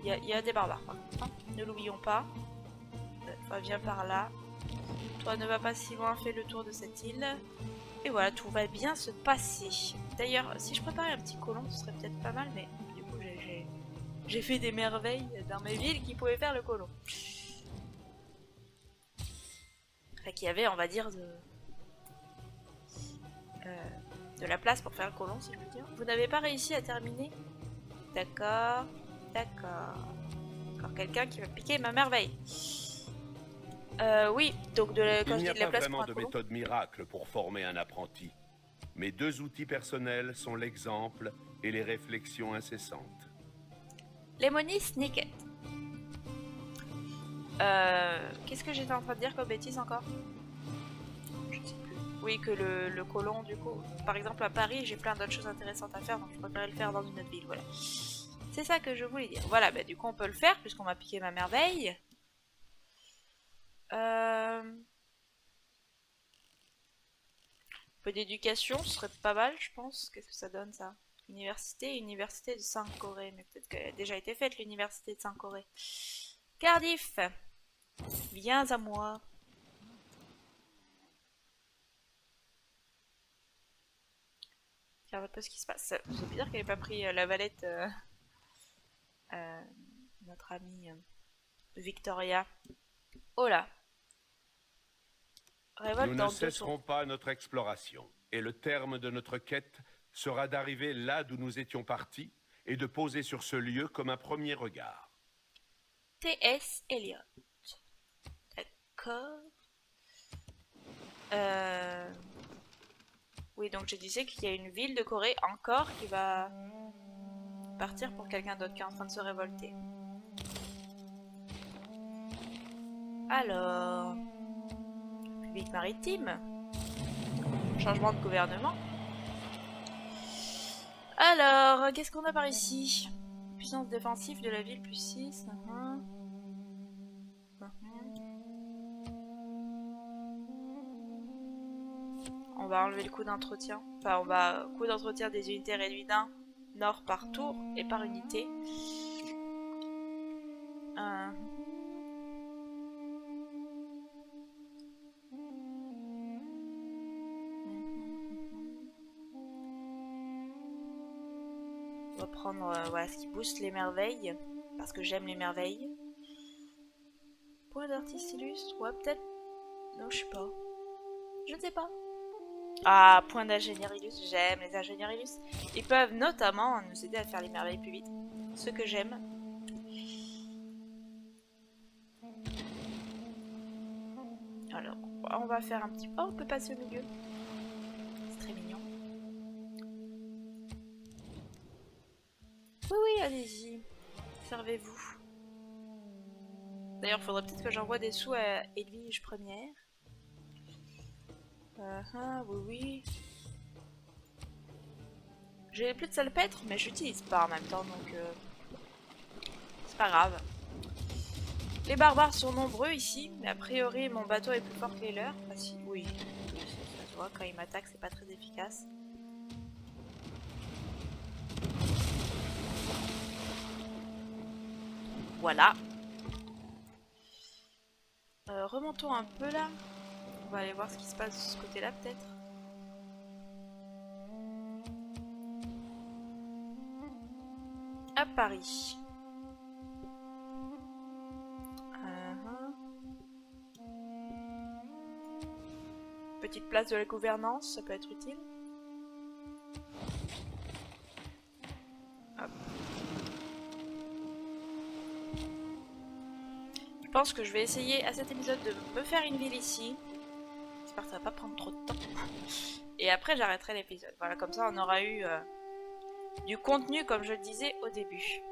Il y a des barbares par contre. Ne l'oublions pas. Toi viens par là. Toi ne va pas si loin, fais le tour de cette île. Et voilà, tout va bien se passer. D'ailleurs, si je préparais un petit colon, ce serait peut-être pas mal, mais du coup j'ai fait des merveilles dans mes villes qui pouvaient faire le colon. Enfin, qu'il y avait, on va dire, de la place pour faire le colon, si je peux dire. Vous n'avez pas réussi à terminer? D'accord, d'accord. Encore quelqu'un qui va piquer ma merveille. Oui, donc quand Il n'y je a dis de la pas place vraiment pour un de colon. méthode miracle pour former un apprenti. Mes 2 outils personnels sont l'exemple et les réflexions incessantes. Lemony Snicket. Qu'est-ce que j'étais en train de dire comme bêtise encore? Je ne sais plus. Oui, que le colon, du coup, par exemple à Paris, j'ai plein d'autres choses intéressantes à faire, donc je préférais le faire dans une autre ville, voilà. C'est ça que je voulais dire. Voilà, bah du coup on peut le faire, puisqu'on m'a piqué ma merveille. Un peu d'éducation, ce serait pas mal, je pense. Qu'est-ce que ça donne, ça? Université de Saint-Corée. Mais peut-être qu'elle a déjà été faite, l'université de Saint-Corée. Cardiff, viens à moi. Regarde un peu ce qui se passe. Ça veut dire qu'elle n'ait pas pris la valette, notre amie Victoria. Oh là. Révolte Nous dans ne 2 tours. cesserons pas notre exploration, et le terme de notre quête sera d'arriver là d'où nous étions partis et de poser sur ce lieu comme un premier regard. T.S. Eliot. D'accord. Oui, donc je disais qu'il y a une ville de Corée encore qui va partir pour quelqu'un d'autre qui est en train de se révolter. Alors... Public maritime. Changement de gouvernement. Alors, qu'est-ce qu'on a par ici? Puissance défensive de la ville plus 6. On va enlever le coût d'entretien. Enfin, on va coût d'entretien des unités réduit d'un nord par tour et par unité. On va prendre voilà, ce qui booste les merveilles. Parce que j'aime les merveilles. Point d'artiste illustre. Ouais, peut-être. Non, je sais pas. Je ne sais pas. Ah, point d'ingénieur illustre. J'aime les ingénieurs illustres. Ils peuvent notamment nous aider à faire les merveilles plus vite. Ce que j'aime. Alors, on va faire un petit... Oh, on peut passer au milieu. C'est très mignon. Oui, oui, allez-y. Servez-vous. D'ailleurs, il faudrait peut-être que j'envoie des sous à Edwige Première. Oui, oui. J'ai plus de salpêtre, mais j'utilise pas en même temps, donc c'est pas grave. Les barbares sont nombreux ici, mais a priori mon bateau est plus fort que les leurs. Ah si, oui, ça se voit, quand ils m'attaquent, c'est pas très efficace. Voilà. Remontons un peu là. On va aller voir ce qui se passe de ce côté-là peut-être. À Paris. Petite place de la gouvernance, ça peut être utile. Hop. Je pense que je vais essayer à cet épisode de me faire une ville ici. J'espère que ça va pas prendre trop de temps. Et après j'arrêterai l'épisode. Voilà, comme ça on aura eu du contenu comme je le disais au début.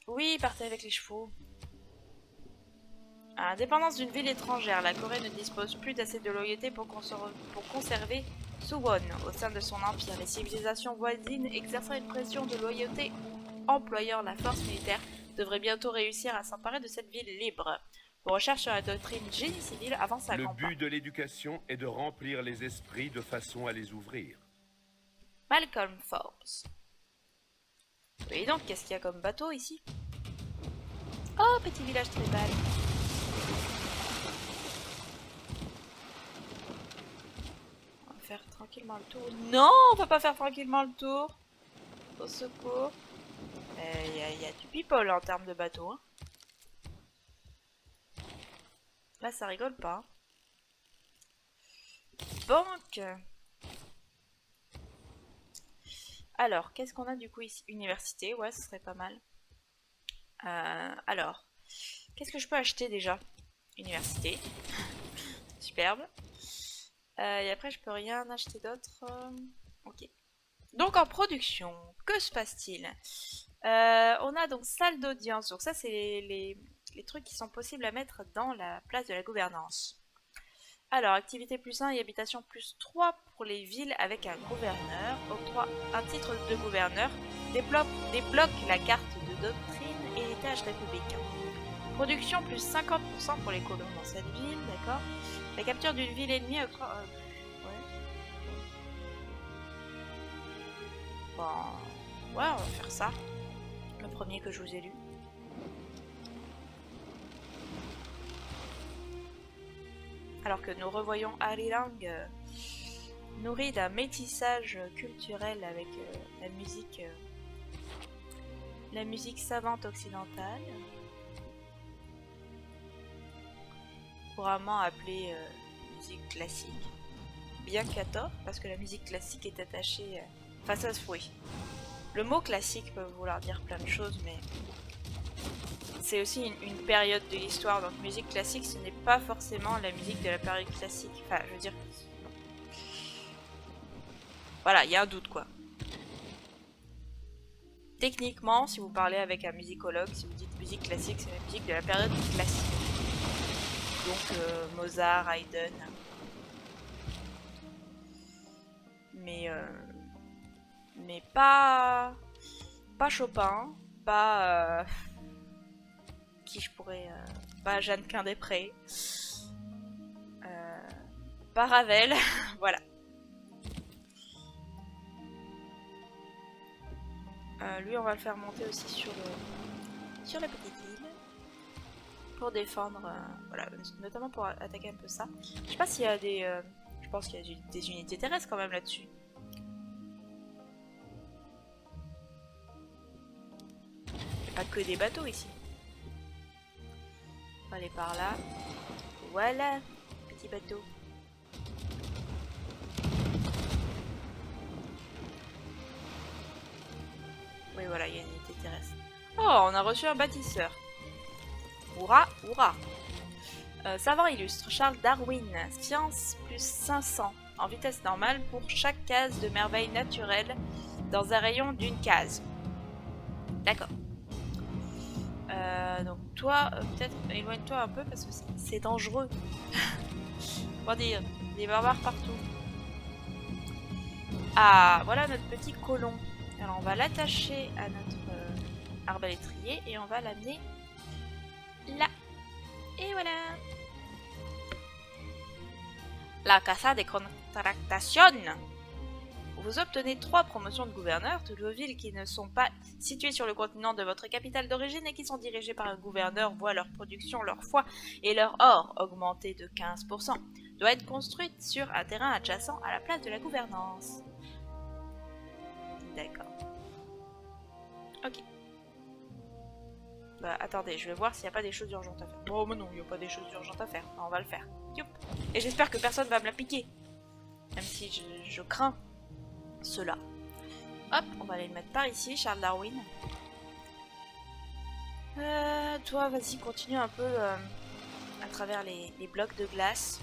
Oui, partez avec les chevaux. À l'indépendance d'une ville étrangère, la Corée ne dispose plus d'assez de loyauté pour conserver Suwon au sein de son empire. Les civilisations voisines exerçant une pression de loyauté employant la force militaire devraient bientôt réussir à s'emparer de cette ville libre. Vos recherches sur la doctrine génie civil avancent à grands pas. Le but de l'éducation est de remplir les esprits de façon à les ouvrir. Malcolm Forbes. Oui, donc qu'est-ce qu'il y a comme bateau ici? Oh, petit village tribal. On va faire tranquillement le tour. Non, on peut pas faire tranquillement le tour. Au secours. Il y a du people en termes de bateau. Hein. Là, ça rigole pas. Banque. Alors, qu'est-ce qu'on a du coup ici? Université, ouais, ce serait pas mal. Alors, qu'est-ce que je peux acheter déjà? Université. Superbe. Et après, je peux rien acheter d'autre. Ok. Donc, en production, que se passe-t-il? On a donc salle d'audience. Donc ça, c'est les trucs qui sont possibles à mettre dans la place de la gouvernance. Alors, activité plus 1 et habitation plus 3 pour les villes avec un gouverneur. Octroie un titre de gouverneur. Débloque la carte de doctrine héritage républicain. Production plus 50% pour les colons dans cette ville, d'accord. La capture d'une ville ennemie octroie... ouais. Bon... Ouais, on va faire ça. Le premier que je vous ai lu. Alors que nous revoyons Arirang nourri d'un métissage culturel avec la musique savante occidentale, couramment appelée musique classique, bien qu'à tort, parce que la musique classique est attachée... Enfin, ça se oui. Le mot classique peut vouloir dire plein de choses, mais c'est aussi une période de l'histoire. Donc musique classique, ce n'est pas forcément la musique de la période classique. Enfin, je veux dire... Voilà, il y a un doute, quoi. Techniquement, si vous parlez avec un musicologue, si vous dites musique classique, c'est la musique de la période classique. Donc Mozart, Haydn. Mais pas Chopin, pas qui je pourrais pas Jeanne Quin-des-Prés. par Ravel. Voilà. Lui, on va le faire monter aussi sur la petite île. Pour défendre, voilà, notamment pour attaquer un peu ça. Je sais pas s'il y a des... je pense qu'il y a des unités terrestres quand même là-dessus. Il n'y a pas que des bateaux ici. On va aller par là. Voilà, petit bateau. Oui, voilà, il y a une unité terrestre. Oh, on a reçu un bâtisseur. Hourra, hourra. Savant illustre, Charles Darwin, science plus 500, en vitesse normale pour chaque case de merveille naturelle dans un rayon d'une case. D'accord. Donc toi, peut-être éloigne-toi un peu parce que c'est dangereux. On va dire, des barbares partout. Ah, voilà notre petit colon. Alors on va l'attacher à notre arbalétrier et on va l'amener là. Et voilà. La Casa de Contratación. Vous obtenez 3 promotions de gouverneur. Toutes vos villes qui ne sont pas situées sur le continent de votre capitale d'origine et qui sont dirigées par un gouverneur voient leur production, leur foi et leur or augmenter de 15%. Doit être construite sur un terrain adjacent à la place de la gouvernance. D'accord. Ok. Bah attendez, je vais voir s'il n'y a pas des choses urgentes à faire. Oh mais non, il n'y a pas des choses urgentes à faire. On va le faire. Youp. Et j'espère que personne va me la piquer. Même si je crains cela. Hop, on va aller le mettre par ici, Charles Darwin. Toi, vas-y, continue un peu à travers les blocs de glace.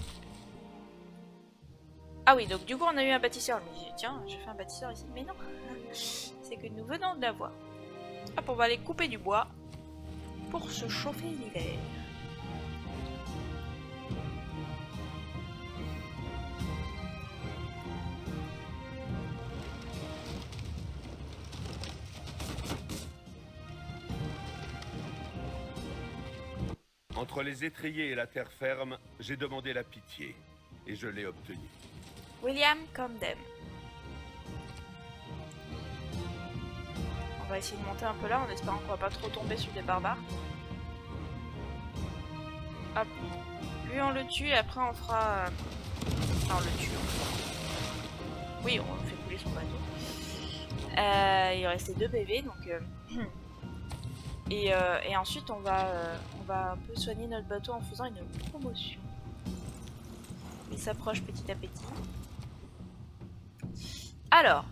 Ah oui, donc du coup on a eu un bâtisseur. Je me dis, tiens, j'ai fait un bâtisseur ici. Mais non, c'est que nous venons de l'avoir. Hop, on va aller couper du bois pour se chauffer l'hiver. Entre les étriers et la terre ferme, j'ai demandé la pitié. Et je l'ai obtenue. William Camden. On va essayer de monter un peu là en espérant qu'on va pas trop tomber sur des barbares. Hop. Lui on le tue et après on fera... Enfin, on le tue. Oui, on fait couler son bateau. Il restait 2 PV donc... Et ensuite on va un peu soigner notre bateau en faisant une promotion. Il s'approche petit à petit. Alors,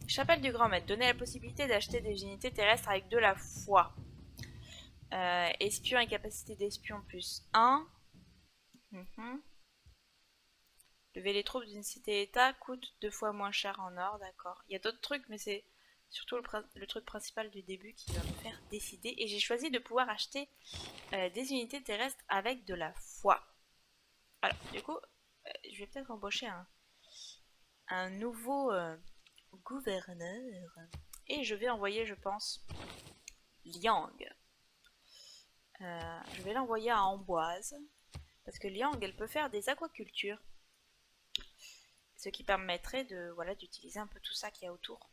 chapelle du grand maître, donner la possibilité d'acheter des unités terrestres avec de la foi. Espion et capacité d'espion plus 1. Lever les troupes d'une cité-état coûte 2 fois moins cher en or, d'accord. Il y a d'autres trucs, mais c'est surtout le truc principal du début qui va me faire décider. Et j'ai choisi de pouvoir acheter des unités terrestres avec de la foi. Alors, du coup, je vais peut-être embaucher un nouveau gouverneur. Et je vais envoyer, je pense, Liang. Je vais l'envoyer à Amboise. Parce que Liang, elle peut faire des aquacultures. Ce qui permettrait de, voilà, d'utiliser un peu tout ça qu'il y a autour.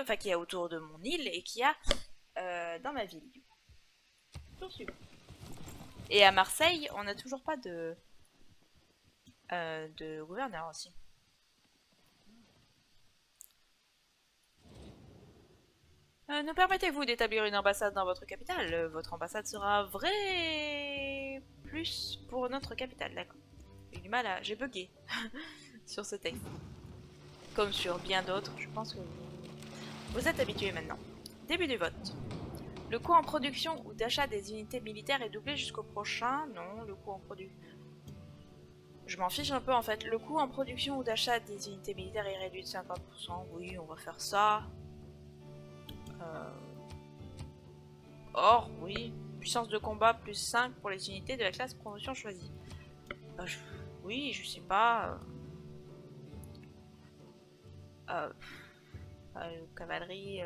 Enfin, qu'il y a autour de mon île et qu'il y a dans ma ville. Et à Marseille, on n'a toujours pas de gouverneur aussi. Nous permettez-vous d'établir une ambassade dans votre capitale? Votre ambassade sera un vrai plus pour notre capitale, d'accord. J'ai du mal à... J'ai bugué sur ce texte. Comme sur bien d'autres, je pense que vous êtes habitués maintenant. Début du vote. Le coût en production ou d'achat des unités militaires est doublé jusqu'au prochain. Non, le coût en production... Je m'en fiche un peu en fait. Le coût en production ou d'achat des unités militaires est réduit de 50%. Oui, on va faire ça. Or, oui. Puissance de combat plus 5 pour les unités de la classe promotion choisie. Oui, je sais pas. Cavalerie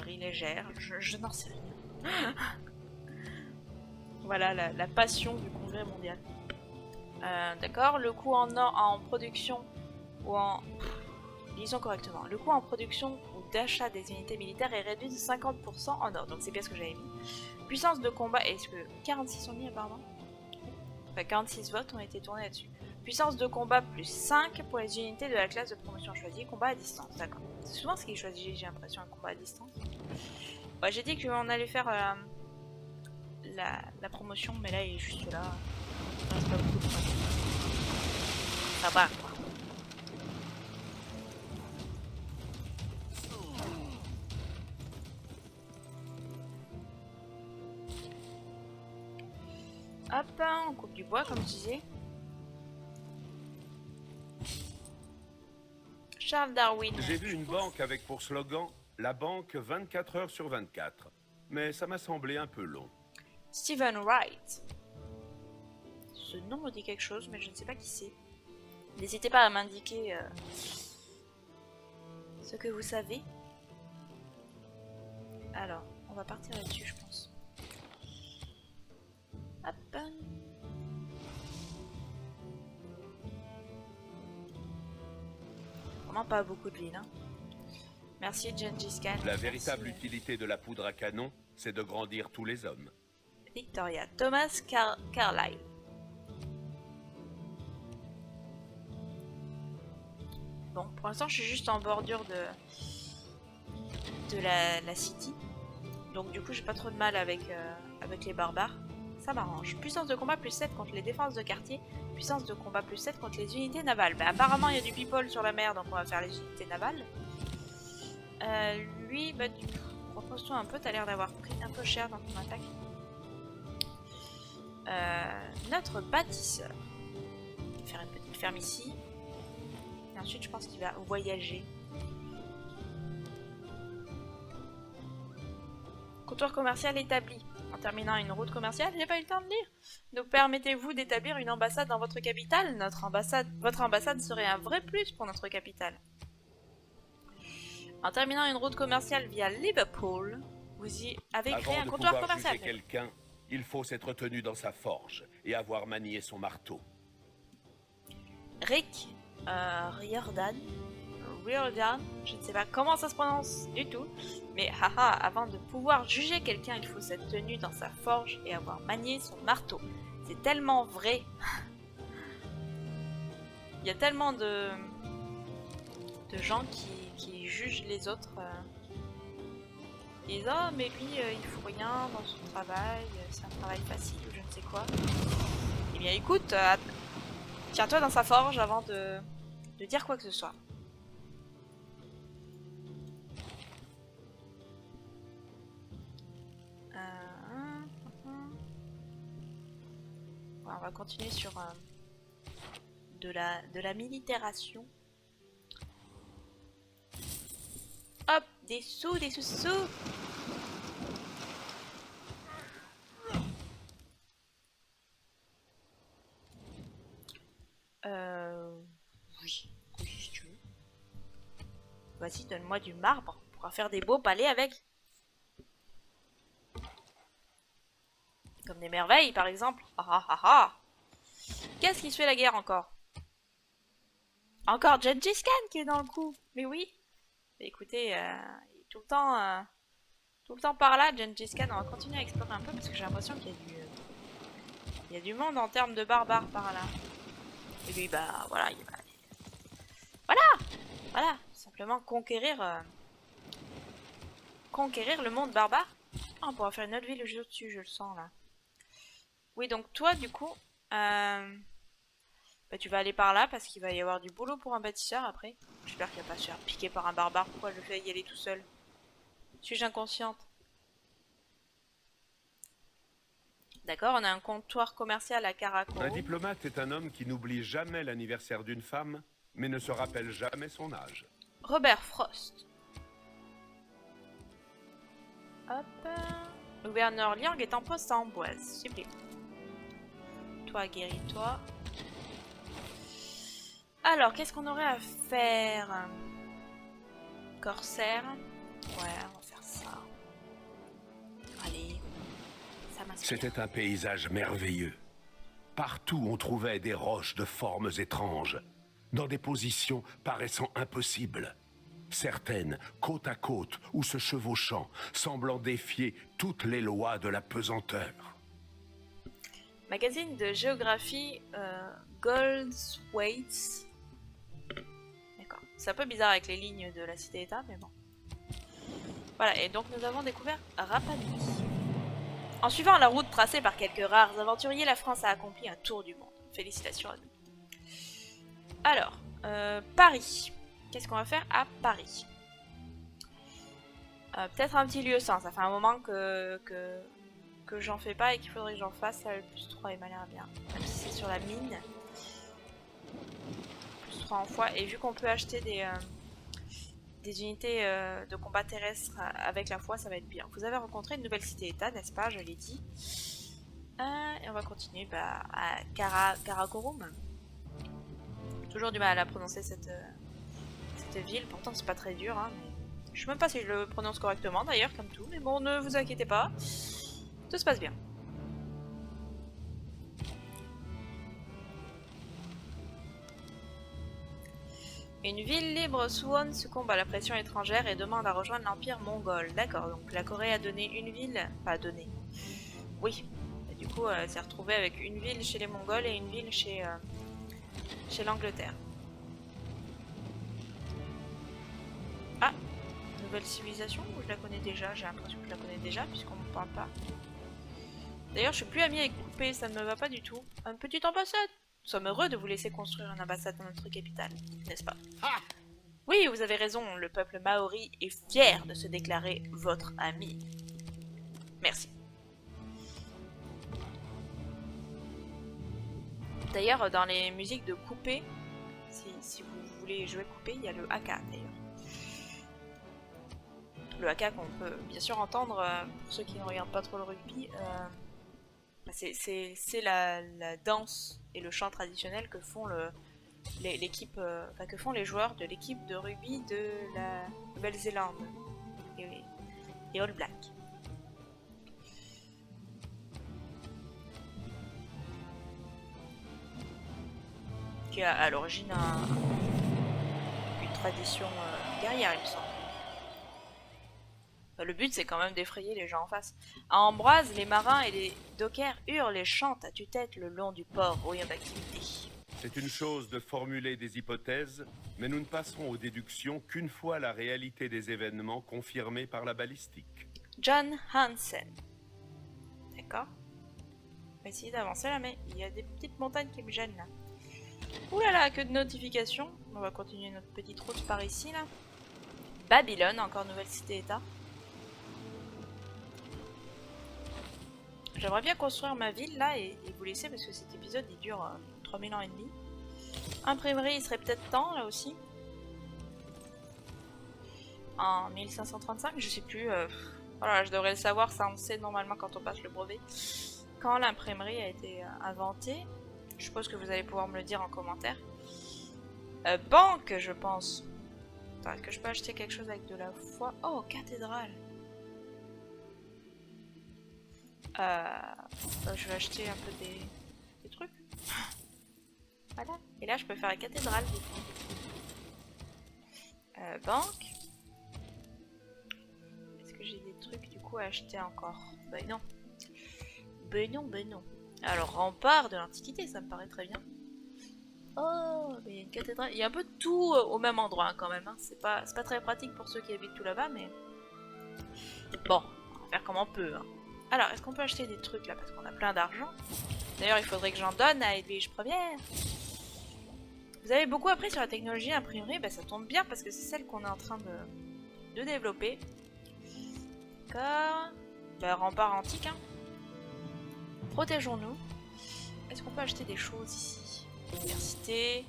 légère, je n'en sais rien. Voilà la passion du congrès mondial. D'accord, le coût en production ou en... Lisons correctement. Le coût en production ou d'achat des unités militaires est réduit de 50% en or. Donc c'est bien ce que j'avais mis. Puissance de combat, est-ce que 46 ont mis apparemment? Enfin 46 votes ont été tournés là-dessus. Puissance de combat plus 5 pour les unités de la classe de promotion choisie. Combat à distance, d'accord. C'est souvent ce qui est choisi, j'ai l'impression, un combat à distance. Ouais, j'ai dit qu'on allait faire la promotion, mais là il est juste là. Ça reste pas beaucoup de points. Ça va quoi. Hop, on coupe du bois comme je disais. Charles Darwin. J'ai vu une banque avec pour slogan « La banque 24 heures sur 24 ». Mais ça m'a semblé un peu long. Stephen Wright. Ce nom me dit quelque chose, mais je ne sais pas qui c'est. N'hésitez pas à m'indiquer ce que vous savez. Alors, on va partir là-dessus, je pense. Hop. Vraiment pas beaucoup de villes, hein. Merci Gengis Khan. La véritable utilité de la poudre à canon, c'est de grandir tous les hommes. Victoria. Thomas Carlyle. Bon, pour l'instant, je suis juste en bordure de la city. Donc du coup, j'ai pas trop de mal avec les barbares. Ça m'arrange. Puissance de combat plus 7 contre les défenses de quartier. Puissance de combat plus 7 contre les unités navales. Bah apparemment, il y a du people sur la mer, donc on va faire les unités navales. Lui, bah du coup, repose-toi un peu, t'as l'air d'avoir pris un peu cher dans ton attaque. Notre bâtisseur. Il va faire une petite ferme ici. Et ensuite, je pense qu'il va voyager. Comptoir commercial établi. En terminant une route commerciale, j'ai pas eu le temps de lire. Nous permettez-vous d'établir une ambassade dans votre capitale? Votre ambassade serait un vrai plus pour notre capitale. En terminant une route commerciale via Liverpool, vous y avez créé un comptoir commercial. Juger quelqu'un, il faut s'être tenu dans sa forge et avoir manié son marteau. Rick Riordan, je ne sais pas comment ça se prononce du tout, mais haha, avant de pouvoir juger quelqu'un, il faut s'être tenu dans sa forge et avoir manié son marteau. C'est tellement vrai. Il y a tellement de gens qui jugent les autres. Ils disent oh mais lui il faut rien dans son travail, c'est un travail facile ou je ne sais quoi. Eh bien écoute, tiens-toi dans sa forge avant de dire quoi que ce soit. Ouais, on va continuer sur de la militération. Hop, des sous. Oui, si tu veux. Vas-y, donne-moi du marbre. On pourra faire des beaux palais avec. Comme des merveilles, par exemple. Qu'est-ce qui se fait la guerre encore? Encore Gengis Khan qui est dans le coup. Mais oui. Mais écoutez, il est tout le temps par là, Gengis Khan. On va continuer à explorer un peu parce que j'ai l'impression qu'il y a du monde en termes de barbares par là. Et lui, bah voilà, voilà, simplement conquérir le monde barbare. Ah, on pourra faire une autre ville juste au-dessus, je le sens là. Oui, donc toi, du coup, bah, tu vas aller par là parce qu'il va y avoir du boulot pour un bâtisseur après. J'espère qu'il va pas se faire piquer par un barbare. Pourquoi je le fais y aller tout seul? Suis-je inconsciente? D'accord, on a un comptoir commercial à Karakoro. Un diplomate est un homme qui n'oublie jamais l'anniversaire d'une femme, mais ne se rappelle jamais son âge. Robert Frost. Hop. Le gouverneur Liang est en poste à Amboise. Super. Toi, guéris-toi. Alors, qu'est-ce qu'on aurait à faire? Corsaire. Ouais, on va faire ça. Allez. Ça m'inspire. C'était un paysage merveilleux. Partout on trouvait des roches de formes étranges, dans des positions paraissant impossibles. Certaines côte à côte ou se chevauchant, semblant défier toutes les lois de la pesanteur. Magazine de géographie Goldthwaites. D'accord. C'est un peu bizarre avec les lignes de la cité-état, mais bon. Voilà, et donc nous avons découvert Rapa Nui. En suivant la route tracée par quelques rares aventuriers, la France a accompli un tour du monde. Félicitations à nous. Alors, Paris. Qu'est-ce qu'on va faire à Paris? Peut-être un petit lieu sain. Ça fait un moment que j'en fais pas et qu'il faudrait que j'en fasse. Là, le plus 3 il m'a l'air bien. Même si c'est sur la mine. Plus 3 en foi. Et vu qu'on peut acheter des unités de combat terrestre avec la foi, ça va être bien. Vous avez rencontré une nouvelle cité-état, n'est-ce pas? Je l'ai dit. Et on va continuer à Karakorum. Toujours du mal à prononcer cette ville, pourtant c'est pas très dur. Hein, mais... Je sais même pas si je le prononce correctement d'ailleurs, comme tout. Mais bon, ne vous inquiétez pas. Tout se passe bien. Une ville libre, Suwon succombe à la pression étrangère et demande à rejoindre l'empire mongol. D'accord, donc la Corée a donné une ville... Pas donné. Oui. Et du coup, elle s'est retrouvée avec une ville chez les Mongols et une ville chez l'Angleterre. Ah, nouvelle civilisation ou je la connais déjà? J'ai l'impression que je la connais déjà puisqu'on ne parle pas. D'ailleurs, je suis plus amie avec Coupé, ça ne me va pas du tout. Une petite ambassade. Nous sommes heureux de vous laisser construire une ambassade dans notre capitale, n'est-ce pas? Oui, vous avez raison, le peuple maori est fier de se déclarer votre ami. Merci. D'ailleurs, dans les musiques de Coupé, si vous voulez jouer Coupé, il y a le haka d'ailleurs. Le haka qu'on peut bien sûr entendre, pour ceux qui ne regardent pas trop le rugby, c'est la danse et le chant traditionnel que font l'équipe, que font les joueurs de l'équipe de rugby de la Nouvelle-Zélande et All Black. Qui a à l'origine une tradition guerrière, il me semble. Le but, c'est quand même d'effrayer les gens en face. À Ambroise, les marins et les dockers hurlent et chantent à tue-tête le long du port, rayon d'activité. C'est une chose de formuler des hypothèses, mais nous ne passerons aux déductions qu'une fois la réalité des événements confirmée par la balistique. John Hansen. D'accord. On va essayer d'avancer là, mais il y a des petites montagnes qui me gênent là. Ouh là là, que de notifications. On va continuer notre petite route par ici là. Babylone, encore nouvelle cité-état. J'aimerais bien construire ma ville là et vous laisser parce que cet épisode il dure 3000 ans et demi. Imprimerie, il serait peut-être temps là aussi. En 1535, je sais plus. Voilà, je devrais le savoir, ça on sait normalement quand on passe le brevet. Quand l'imprimerie a été inventée, je suppose que vous allez pouvoir me le dire en commentaire. Banque, je pense. Attends, est-ce que je peux acheter quelque chose avec de la foi? Oh, cathédrale. Je vais acheter un peu des trucs. Voilà. Et là, je peux faire la cathédrale. Banque. Est-ce que j'ai des trucs du coup à acheter encore? Ben non. Ben non, ben non. Alors, rempart de l'Antiquité, ça me paraît très bien. Oh, mais il y a une cathédrale. Il y a un peu de tout au même endroit hein, quand même. Hein. C'est pas très pratique pour ceux qui habitent tout là-bas, mais... Bon, on va faire comme on peut. Hein. Alors, est-ce qu'on peut acheter des trucs là? Parce qu'on a plein d'argent. D'ailleurs, il faudrait que j'en donne à Edwige Première. Vous avez beaucoup appris sur la technologie imprimerie. Ben, ça tombe bien parce que c'est celle qu'on est en train de développer. D'accord. Ben, rempart antique. Hein. Protégeons-nous. Est-ce qu'on peut acheter des choses ici? Université.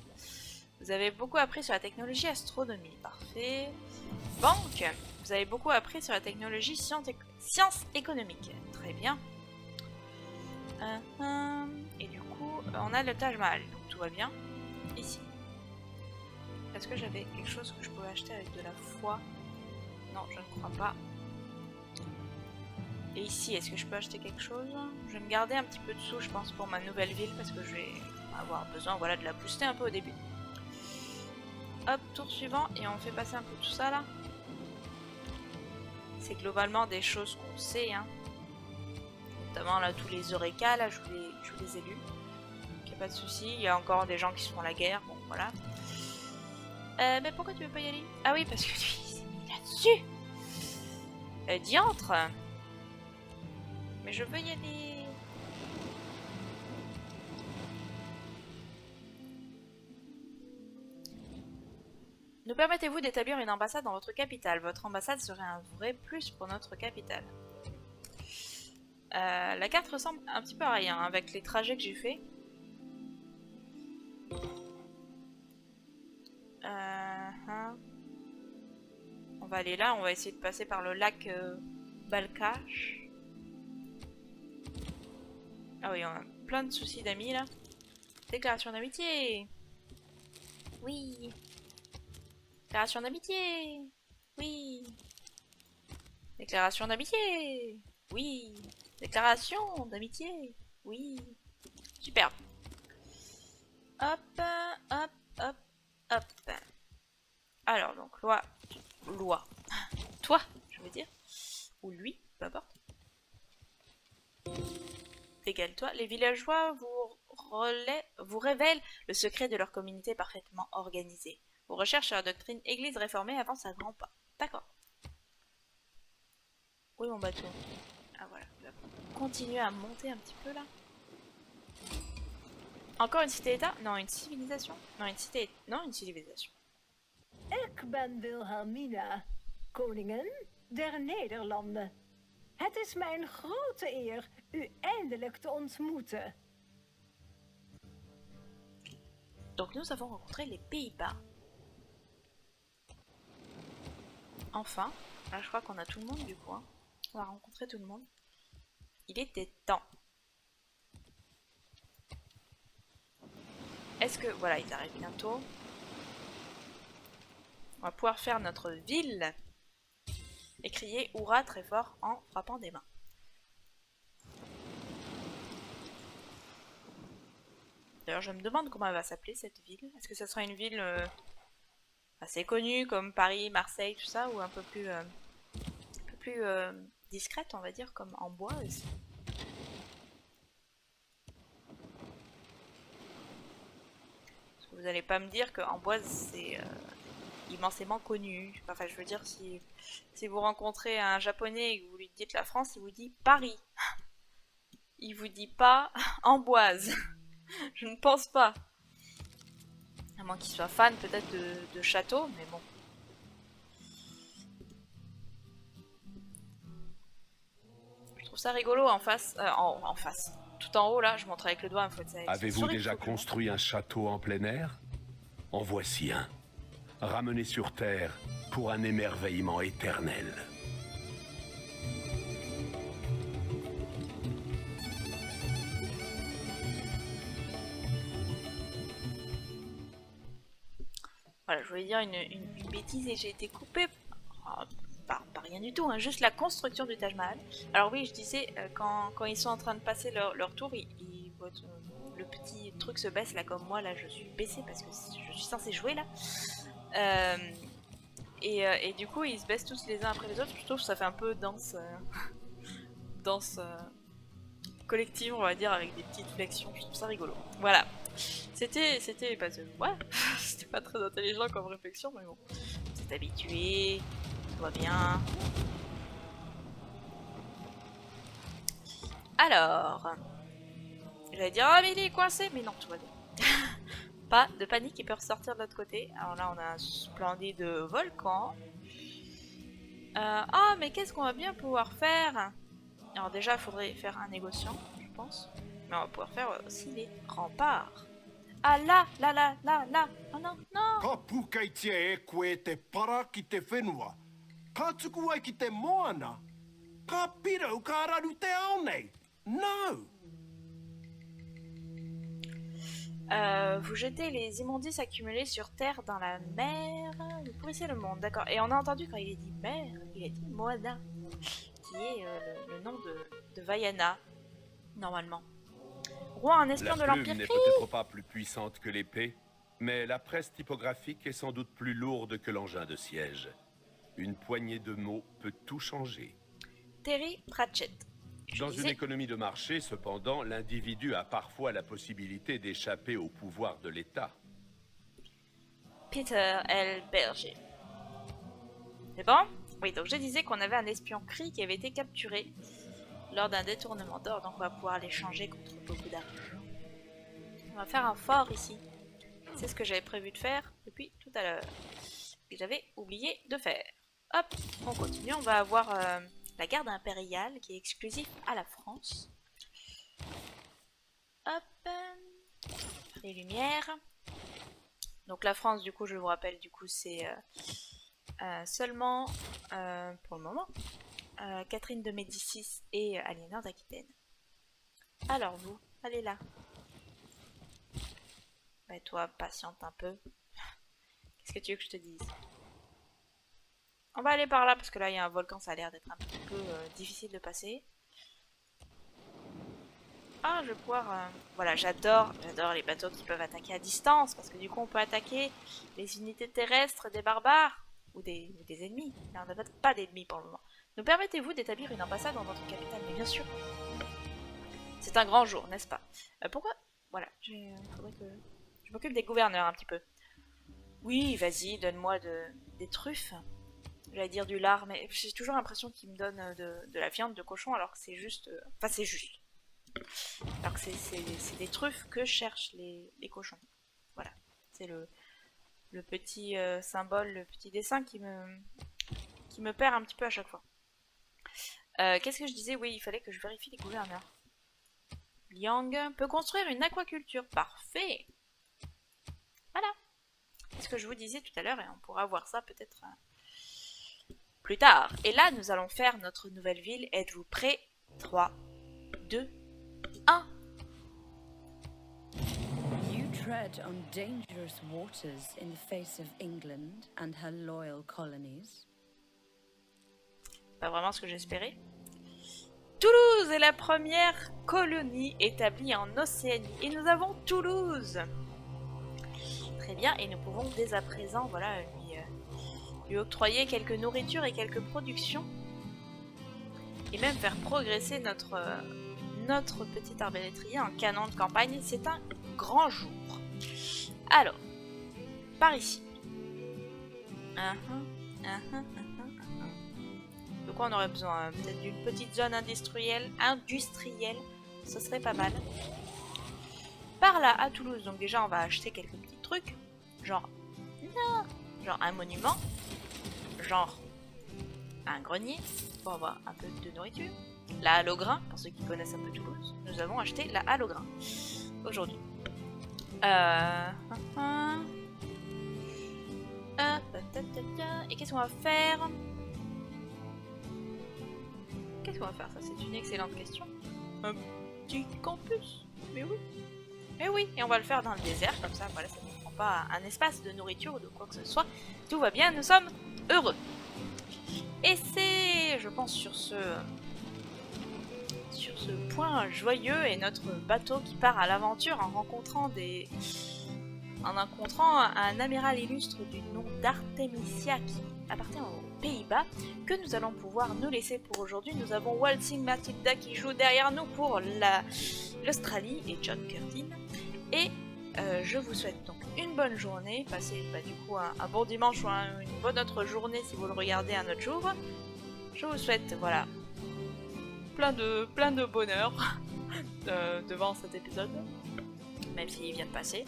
Vous avez beaucoup appris sur la technologie astronomie. Parfait. Banque. Vous avez beaucoup appris sur la technologie sciences économiques. Très bien. Et du coup, on a le Taj Mahal. Donc tout va bien. Ici. Est-ce que j'avais quelque chose que je pouvais acheter avec de la foi? Non, je ne crois pas. Et ici, est-ce que je peux acheter quelque chose? Je vais me garder un petit peu de sous, je pense, pour ma nouvelle ville, parce que je vais avoir besoin, voilà, de la booster un peu au début. Hop, tour suivant, et on fait passer un peu tout ça, là. C'est globalement des choses qu'on sait, hein. Notamment, là, tous les Eureka, là, je vous les ai lus. Donc, y a pas de souci. Il y a encore des gens qui se font la guerre, bon, voilà. Mais pourquoi tu veux pas y aller? Ah oui, parce que lui, il s'est mis là-dessus. Diantre. Mais je veux y aller. Nous permettez-vous d'établir une ambassade dans votre capitale? Votre ambassade serait un vrai plus pour notre capitale. La carte ressemble un petit peu à rien, hein, avec les trajets que j'ai fait. On va aller là, on va essayer de passer par le lac Balkash. Ah oui, on a plein de soucis d'amis là. Déclaration d'amitié. Oui. Déclaration d'amitié. Oui. Déclaration d'amitié. Oui. Déclaration d'amitié. Oui. Super. Hop, hop, hop, hop. Alors donc loi. Toi, je veux dire. Ou lui, peu importe. Égale-toi. Les villageois vous révèlent le secret de leur communauté parfaitement organisée. Vos recherches sur la doctrine église réformée avancent à grands pas. D'accord. Où est mon bateau? Ah voilà. Il va continuer à monter un petit peu là. Encore une cité-état? Non, une civilisation? Non, une cité... Non, une civilisation. Ik ben Wilhelmina, koningin der Nederlanden. Het is mijn grote eer u eindelijk te ontmoeten. Donc nous avons rencontré les Pays-Bas. Enfin, là je crois qu'on a tout le monde du coup. Hein. On va rencontrer tout le monde. Il était temps. Est-ce que... Voilà, ils arrivent bientôt. On va pouvoir faire notre ville. Et crier Hourra très fort en frappant des mains. D'ailleurs, je me demande comment elle va s'appeler cette ville. Est-ce que ça sera une ville assez connue comme Paris, Marseille, tout ça, ou un peu plus discrète, on va dire, comme Amboise? Parce que vous n'allez pas me dire que Amboise c'est immensément connu. Enfin, je veux dire, si vous rencontrez un japonais et que vous lui dites la France, il vous dit Paris. Il vous dit pas Amboise. Je ne pense pas. À moins qu'il soit fan peut-être de château, mais bon. Je trouve ça rigolo en face. En face. Tout en haut là, je montre avec le doigt un peu. Avez-vous déjà construit un château en plein air? En voici un. Ramené sur Terre pour un émerveillement éternel. Voilà, je voulais dire une bêtise et j'ai été coupée par rien du tout, hein, juste la construction du Taj Mahal. Alors oui, je disais, quand ils sont en train de passer leur tour, le petit truc se baisse là comme moi, là je suis baissée parce que je suis censée jouer là. Et du coup, ils se baissent tous les uns après les autres. Je trouve que ça fait un peu danse collective, on va dire, avec des petites flexions. Je trouve ça rigolo. Voilà. C'était pas ouais, c'était pas très intelligent comme réflexion, mais bon. Vous êtes habitué, tout va bien. Alors, j'allais dire ah mais il est coincé, mais non, tout va bien. Pas de panique, il peut ressortir de l'autre côté. Alors là, on a un splendide volcan. Ah, mais qu'est-ce qu'on va bien pouvoir faire? Alors déjà, il faudrait faire un négociant, je pense. Mais on va pouvoir faire aussi les remparts. Ah là, là, là, là, là. Oh non, non. Ka pukaitia e koe te para ki te whenua. Ka tuku ai ki te moana. Ka pirau ka raru te ao nei. No! Vous jetez les immondices accumulés sur terre dans la mer. Vous pourrissez le monde, d'accord. Et on a entendu quand il a dit mer, il a dit Moana. qui est le nom de Vaiana, normalement. Roi, un espion de La l'Empire plume n'est Kree. peut-être pas plus puissante que l'épée, mais la presse typographique est sans doute plus lourde que l'engin de siège. Une poignée de mots peut tout changer. Terry Pratchett. Je Dans une disais- économie de marché, cependant, l'individu a parfois la possibilité d'échapper au pouvoir de l'État. Peter L. Berger. C'est bon? Oui, donc je disais qu'on avait un espion Kree qui avait été capturé lors d'un détournement d'or, donc on va pouvoir l'échanger contre beaucoup d'argent. On va faire un fort ici. C'est ce que j'avais prévu de faire depuis tout à l'heure. Et j'avais oublié de faire. Hop, on continue, on va avoir la garde impériale qui est exclusive à la France. Hop, les lumières. Donc la France, du coup, je vous rappelle, du coup, c'est seulement, pour le moment, Catherine de Médicis et Aliénor d'Aquitaine. Alors vous, allez là. Bah toi, patiente un peu. Qu'est-ce que tu veux que je te dise? On va aller par là, parce que là, il y a un volcan, ça a l'air d'être un petit peu difficile de passer. Ah, je vais pouvoir... Voilà, j'adore les bateaux qui peuvent attaquer à distance, parce que du coup, on peut attaquer les unités terrestres des barbares, ou des ennemis. Mais on n'a pas d'ennemis pour le moment. Nous permettez-vous d'établir une ambassade dans votre capitale? Mais bien sûr. C'est un grand jour, n'est-ce pas? Pourquoi? Voilà, il faudrait que je m'occupe des gouverneurs un petit peu. Oui, vas-y, donne-moi des truffes. J'allais dire du lard, mais j'ai toujours l'impression qu'ils me donnent de la viande de cochon, alors que c'est juste... Enfin, c'est juste. Alors que c'est des truffes que cherchent les cochons. Voilà, c'est le petit symbole, le petit dessin qui me perd un petit peu à chaque fois. Qu'est-ce que je disais? Oui, il fallait que je vérifie les gouverneurs. Liang peut construire une aquaculture. Parfait. Voilà. C'est ce que je vous disais tout à l'heure, et on pourra voir ça peut-être plus tard. Et là, nous allons faire notre nouvelle ville. Êtes-vous prêts? 3, 2, 1. You tread on dangerous waters in the face of England and her loyal colonies. Pas vraiment ce que j'espérais. Toulouse est la première colonie établie en Océanie. Et nous avons Toulouse. Très bien, et nous pouvons dès à présent, voilà, lui octroyer quelques nourritures et quelques productions. Et même faire progresser notre petit arbalétrier en canon de campagne. C'est un grand jour. Alors, par ici. De quoi on aurait besoin? Peut-être d'une petite zone industrielle. Ce serait pas mal. Par là, à Toulouse, donc déjà on va acheter quelques petits trucs. Genre un monument. Genre un grenier pour avoir un peu de nourriture. La halle au grain, pour ceux qui connaissent un peu Toulouse. Nous avons acheté la halle au grain aujourd'hui. Et qu'est-ce qu'on va faire? Qu'est-ce qu'on va faire? Ça, c'est une excellente question. Un petit campus. Mais oui. Mais oui, et on va le faire dans le désert, comme ça, voilà, ça ne prend pas un espace de nourriture ou de quoi que ce soit. Tout va bien, nous sommes heureux. Et c'est, je pense, sur ce point joyeux et notre bateau qui part à l'aventure en rencontrant un amiral illustre du nom d'Artemisia qui appartient aux Pays-Bas, que nous allons pouvoir nous laisser pour aujourd'hui. Nous avons Waltzing Matilda qui joue derrière nous pour l'Australie et John Curtin. Et je vous souhaite donc une bonne journée. Passez du coup un bon dimanche ou une bonne autre journée si vous le regardez un autre jour. Je vous souhaite, voilà, plein de bonheur devant cet épisode, même s'il vient de passer.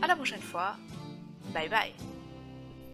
À la prochaine fois. Bye bye.